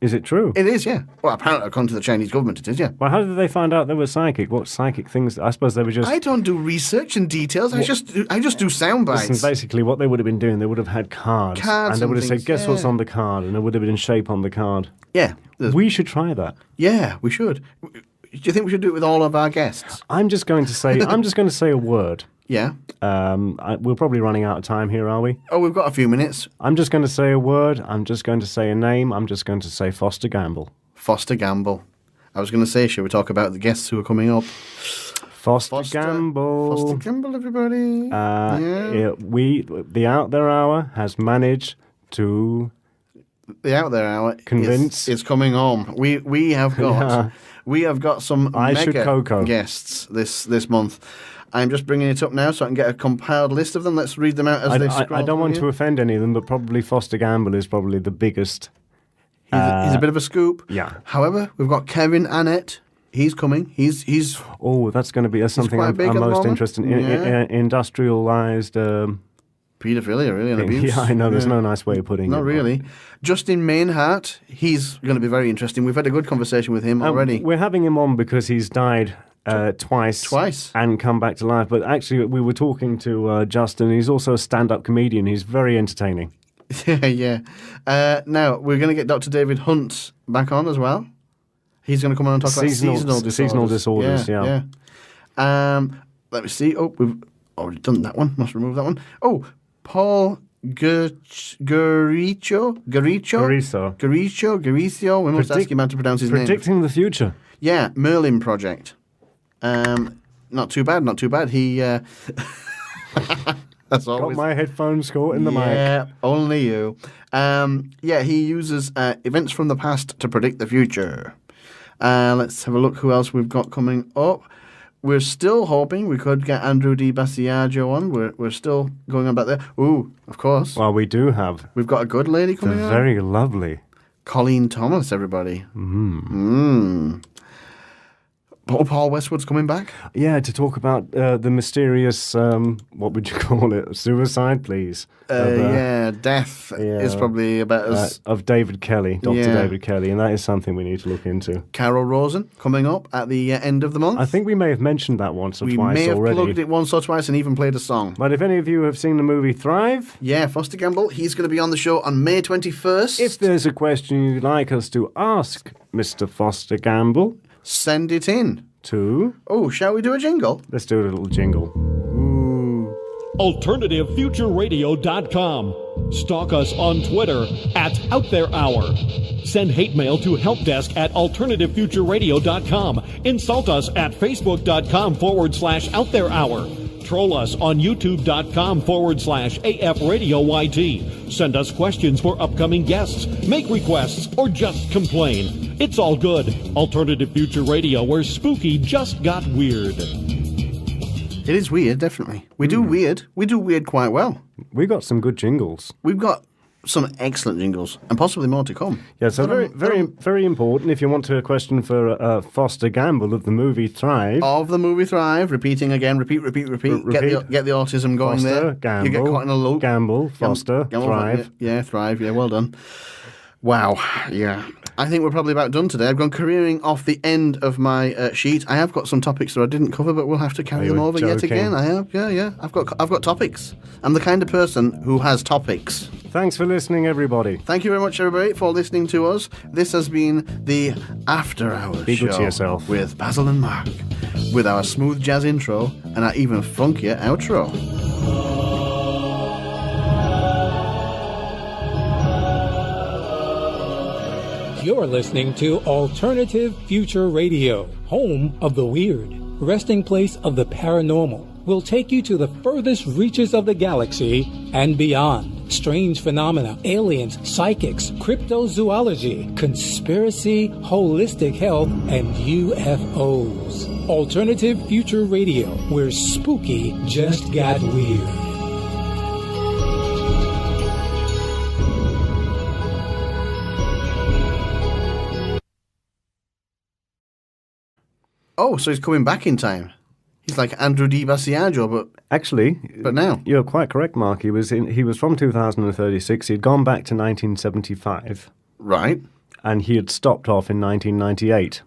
Is it true? It is, yeah. Well, apparently, according to the Chinese government, it is, yeah. Well, how did they find out they were psychic? What psychic things? I suppose they were just... I don't do research and details. I just do sound bites. Listen, basically, what they would have been doing, they would have had cards. And they would have said, guess what's on the card? And there would have been shape on the card. Yeah. We should try that. Yeah, we should. Do you think we should do it with all of our guests? I'm just going to say a word. Yeah. We're probably running out of time here, are we? Oh, we've got a few minutes. I'm just going to say a word. I'm just going to say a name. I'm just going to say Foster Gamble. Foster Gamble. I was going to say, shall we talk about the guests who are coming up? Foster Gamble. Foster Gamble, everybody. The Out There Hour has managed to... The Out There Hour convince is coming home. We have got we have got some mega guests this month. I'm just bringing it up now so I can get a compiled list of them. Let's read them out as they scroll. I don't want to offend any of them, but probably Foster Gamble is probably the biggest. He's a bit of a scoop. Yeah. However, we've got Kevin Annett. He's coming. He's. Oh, that's going to be something I'm most interested in. Industrialized. Paedophilia, really, and abuse. Yeah, I know. There's no nice way of putting it. Not really. Justin Mainhart. He's going to be very interesting. We've had a good conversation with him already. We're having him on because he's died. Twice and come back to life. But actually, we were talking to Justin. He's also a stand-up comedian. He's very entertaining. Yeah. Now, we're going to get Dr. David Hunt back on as well. He's going to come on and talk about seasonal disorders. Yeah. Let me see. Oh, we've already done that one. Must remove that one. Oh, Paul Garicio. We must ask him how to pronounce his name. Predicting the future. Yeah, Merlin Project. Not too bad. He that's always got my headphones caught in the mic. Yeah, only you. He uses events from the past to predict the future. Let's have a look who else we've got coming up. We're still hoping we could get Andrew Di Basiaggio on. We're still going on back there. Ooh, of course. Well, we do have. We've got a good lady coming on. Very lovely. Colleen Thomas, everybody. Paul Westwood's coming back? Yeah, to talk about the mysterious, what would you call it? Suicide, please. Death is probably about as... of David Kelly, Dr. David Kelly, and that is something we need to look into. Carol Rosen coming up at the end of the month. I think we may have mentioned that once or twice already. We may have plugged it once or twice and even played a song. But if any of you have seen the movie Thrive... Yeah, Foster Gamble, he's going to be on the show on May 21st. If there's a question you'd like us to ask Mr. Foster Gamble... Send it in. To? Oh, shall we do a jingle? Let's do a little jingle. Ooh. AlternativeFutureRadio.com. Stalk us on Twitter @OutThereHour. Send hate mail to helpdesk@AlternativeFutureRadio.com. Insult us at Facebook.com/OutThereHour. Troll us on YouTube.com/AFRadioYT. Send us questions for upcoming guests, make requests, or just complain. It's all good. Alternative Future Radio, where spooky just got weird. It is weird, definitely. We do weird. We do weird quite well. We got some good jingles. We've got some excellent jingles, and possibly more to come. Yeah, so very important. If you want a question for Foster Gamble of the movie Thrive. Of the movie Thrive, repeating again, repeat. Get the autism going Foster, there. Gamble, you get caught in a loop. Gamble, Foster, Thrive. Yeah, Thrive, yeah, well done. Wow, yeah. I think we're probably about done today. I've gone careering off the end of my sheet. I have got some topics that I didn't cover, but we'll have to carry them over yet again. I have, yeah. I've got topics. I'm the kind of person who has topics. Thanks for listening, everybody. Thank you very much, everybody, for listening to us. This has been the After Hours Be show good to yourself. With Basil and Mark, with our smooth jazz intro and our even funkier outro. You're listening to Alternative Future Radio, home of the weird, resting place of the paranormal. We'll take you to the furthest reaches of the galaxy and beyond. Strange phenomena, aliens, psychics, cryptozoology, conspiracy, holistic health, and UFOs. Alternative Future Radio, where spooky just got weird. Oh, so he's coming back in time. He's like Andrew Di Basiaggio, but now you're quite correct, Mark. He was from 2036. He'd gone back to 1975, right? and he had stopped off in 1998.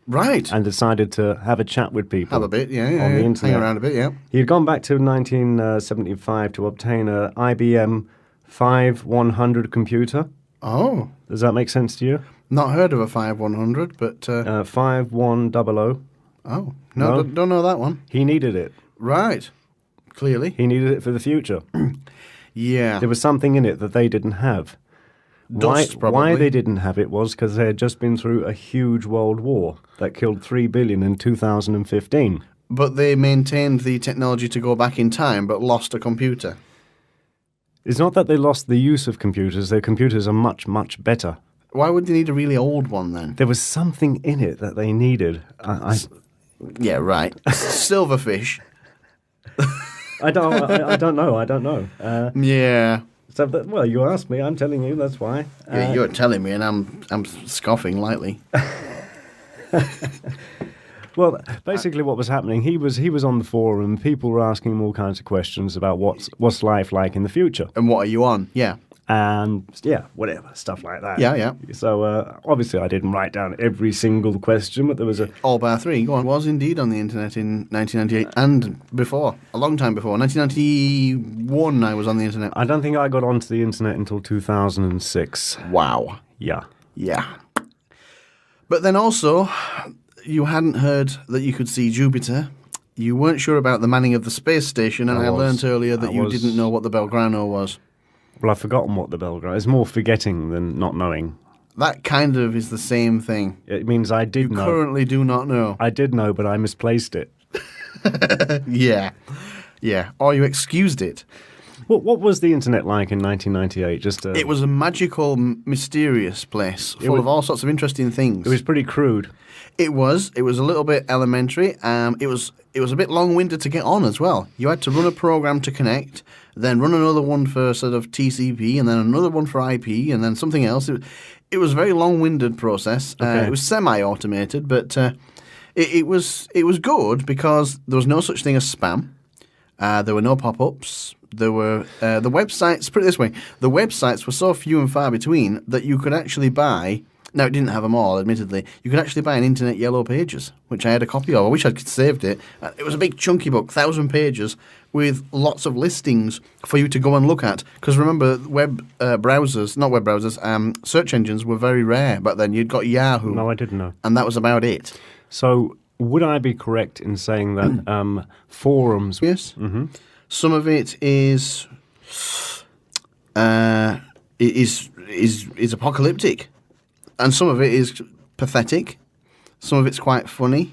Right. And decided to have a chat with people. Have a bit, yeah. On the internet. Hang around a bit, yeah. He had gone back to 1975 to obtain a IBM 5100 computer. Oh. Does that make sense to you? Not heard of a 5100, but... 5100. Oh. No, don't know that one. He needed it. Right. Clearly. He needed it for the future. Yeah. There was something in it that they didn't have. Dust, probably. Why they didn't have it was because they had just been through a huge world war that killed 3 billion in 2015. But they maintained the technology to go back in time, but lost a computer. It's not that they lost the use of computers. Their computers are much, much better. Why would they need a really old one, then? There was something in it that they needed. Yeah, right. Silverfish. I don't know. Yeah. So, well, you asked me. I'm telling you. That's why. Yeah, you're telling me, and I'm scoffing lightly. Well, basically, what was happening? He was on the forum. People were asking him all kinds of questions about what's life like in the future, and what are you on? Yeah. And whatever stuff like that. Yeah. So obviously, I didn't write down every single question, but there was all bar three. Go on. Was indeed on the internet in 1998 and before, a long time before. 1991, I was on the internet. I don't think I got onto the internet until 2006. Wow. Yeah. But then also, you hadn't heard that you could see Jupiter. You weren't sure about the manning of the space station, and I learned earlier that you didn't know what the Belgrano was. Well, I've forgotten what the Belgrano is. It's more forgetting than not knowing. That kind of is the same thing. It means I did know. You currently do not know. I did know, but I misplaced it. Yeah. Or you excused it. What was the internet like in 1998? It was a magical, mysterious place full of all sorts of interesting things. It was pretty crude. It was a little bit elementary. It was a bit long-winded to get on as well. You had to run a program to connect, then run another one for sort of TCP, and then another one for IP, and then something else. It was a very long-winded process. Okay. It was semi-automated, but it was good because there was no such thing as spam. There were no pop-ups. There were the websites. Put it this way: the websites were so few and far between that you could actually buy. Now, it didn't have them all, admittedly. You could actually buy an Internet Yellow Pages, which I had a copy of. I wish I'd saved it. It was a big chunky book, 1,000 pages, with lots of listings for you to go and look at. Because remember, search engines were very rare. But then you'd got Yahoo. No, I didn't know. And that was about it. So, would I be correct in saying that forums... Yes. Mm-hmm. Some of it is apocalyptic. And some of it is pathetic. Some of it's quite funny.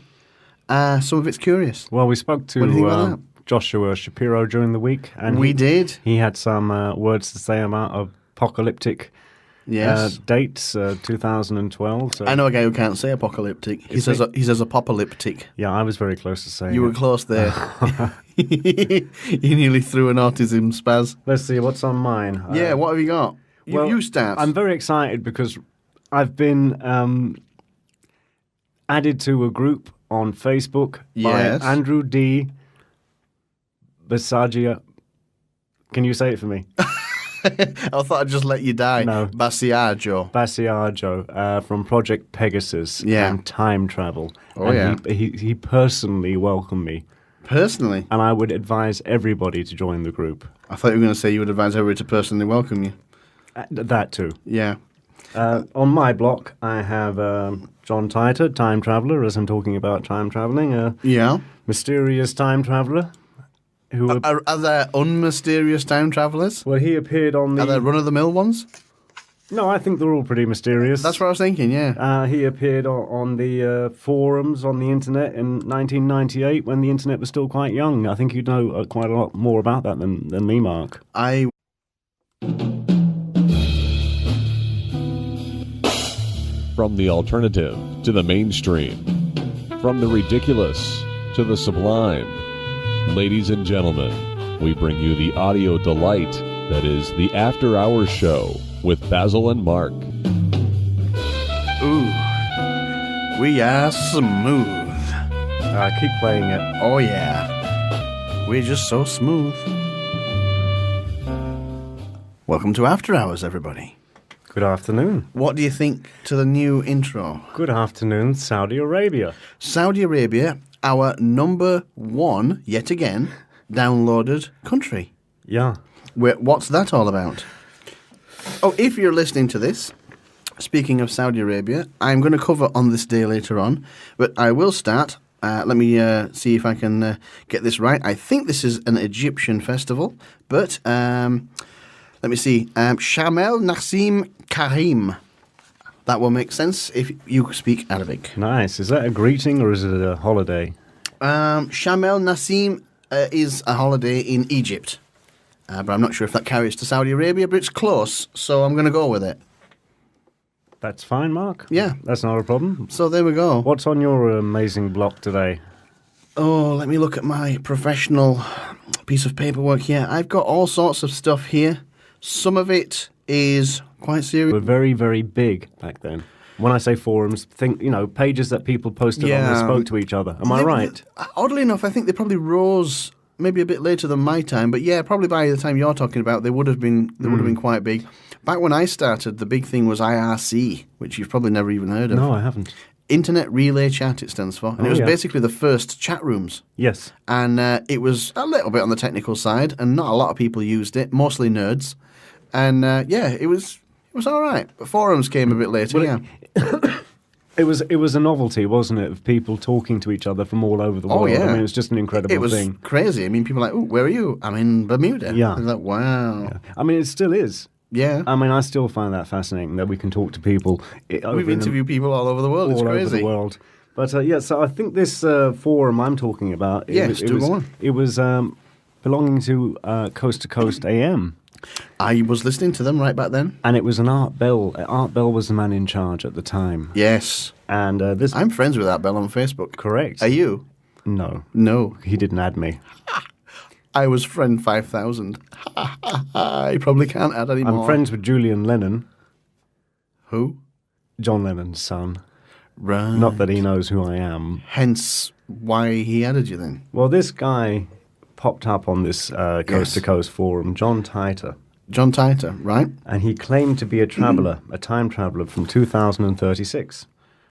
Some of it's curious. Well, we spoke to Joshua Shapiro during the week. And we did. He had some words to say about apocalyptic dates, 2012. So. I know a guy who can't say apocalyptic. He says apocalyptic. Yeah, I was very close to saying You were close there. You nearly threw an autism spaz. Let's see, what's on mine? What have you got? You start. I'm very excited because I've been added to a group on Facebook by Andrew D. Basagia. Can you say it for me? I thought I'd just let you die. No. Basiaggio from Project Pegasus and Time Travel. Oh, and he personally welcomed me. Personally? And I would advise everybody to join the group. I thought you were going to say you would advise everybody to personally welcome you. That too. Yeah. On my block, I have John Titor, time traveller, as I'm talking about time travelling. Mysterious time traveller. Are there unmysterious time travellers? Well, he appeared on the... Are there run-of-the-mill ones? No, I think they're all pretty mysterious. That's what I was thinking, yeah. He appeared on the forums on the internet in 1998 when the internet was still quite young. I think you'd know quite a lot more about that than me, Mark. From the alternative to the mainstream, from the ridiculous to the sublime, ladies and gentlemen, we bring you the audio delight that is the After Hours Show with Basil and Mark. Ooh, we are smooth. Keep playing it. Oh, yeah. We're just so smooth. Welcome to After Hours, everybody. Good afternoon. What do you think to the new intro? Good afternoon, Saudi Arabia. Saudi Arabia, our number one, yet again, downloaded country. Yeah. What's that all about? Oh, if you're listening to this, speaking of Saudi Arabia, I'm going to cover on this day later on, but I will start. Let me see if I can get this right. I think this is an Egyptian festival, but let me see. Shamel Nassim Karim. That will make sense if you speak Arabic. Nice. Is that a greeting or is it a holiday? Shamel Nassim is a holiday in Egypt. But I'm not sure if that carries to Saudi Arabia, but it's close, so I'm going to go with it. That's fine, Mark. Yeah. That's not a problem. So there we go. What's on your amazing block today? Oh, let me look at my professional piece of paperwork here. I've got all sorts of stuff here. Some of it is quite serious. We're very, very big back then. When I say forums, think, pages that people posted on and spoke to each other. Am I right? Oddly enough, I think they probably rose maybe a bit later than my time, but yeah, probably by the time you're talking about, they would have been quite big. Back when I started, the big thing was IRC, which you've probably never even heard of. No, I haven't. Internet Relay Chat, it stands for. And it was basically the first chat rooms. Yes. And it was a little bit on the technical side, and not a lot of people used it, mostly nerds. And it was all right. But forums came a bit later, It was a novelty, wasn't it, of people talking to each other from all over the world. Oh, yeah. I mean, it was just an incredible thing. It was crazy. I mean, people were like, "Oh, where are you?" "I'm in Bermuda." Yeah. Like, wow. Yeah. I mean, it still is. Yeah. I mean, I still find that fascinating that we can talk to people. We've interviewed people all over the world. It's crazy. All over the world. But so I think this forum I'm talking about, it was belonging to Coast to Coast AM. I was listening to them right back then. And it was an Art Bell. Art Bell was the man in charge at the time. Yes. And I'm friends with Art Bell on Facebook. Correct. Are you? No. No. He didn't add me. I was friend 5,000. I probably can't add anymore. I'm friends with Julian Lennon. Who? John Lennon's son. Right. Not that he knows who I am. Hence why he added you then. Well, this guy popped up on this Coast to Coast forum, John Titer. John Titer, right. And he claimed to be a traveller, a time traveller from 2036.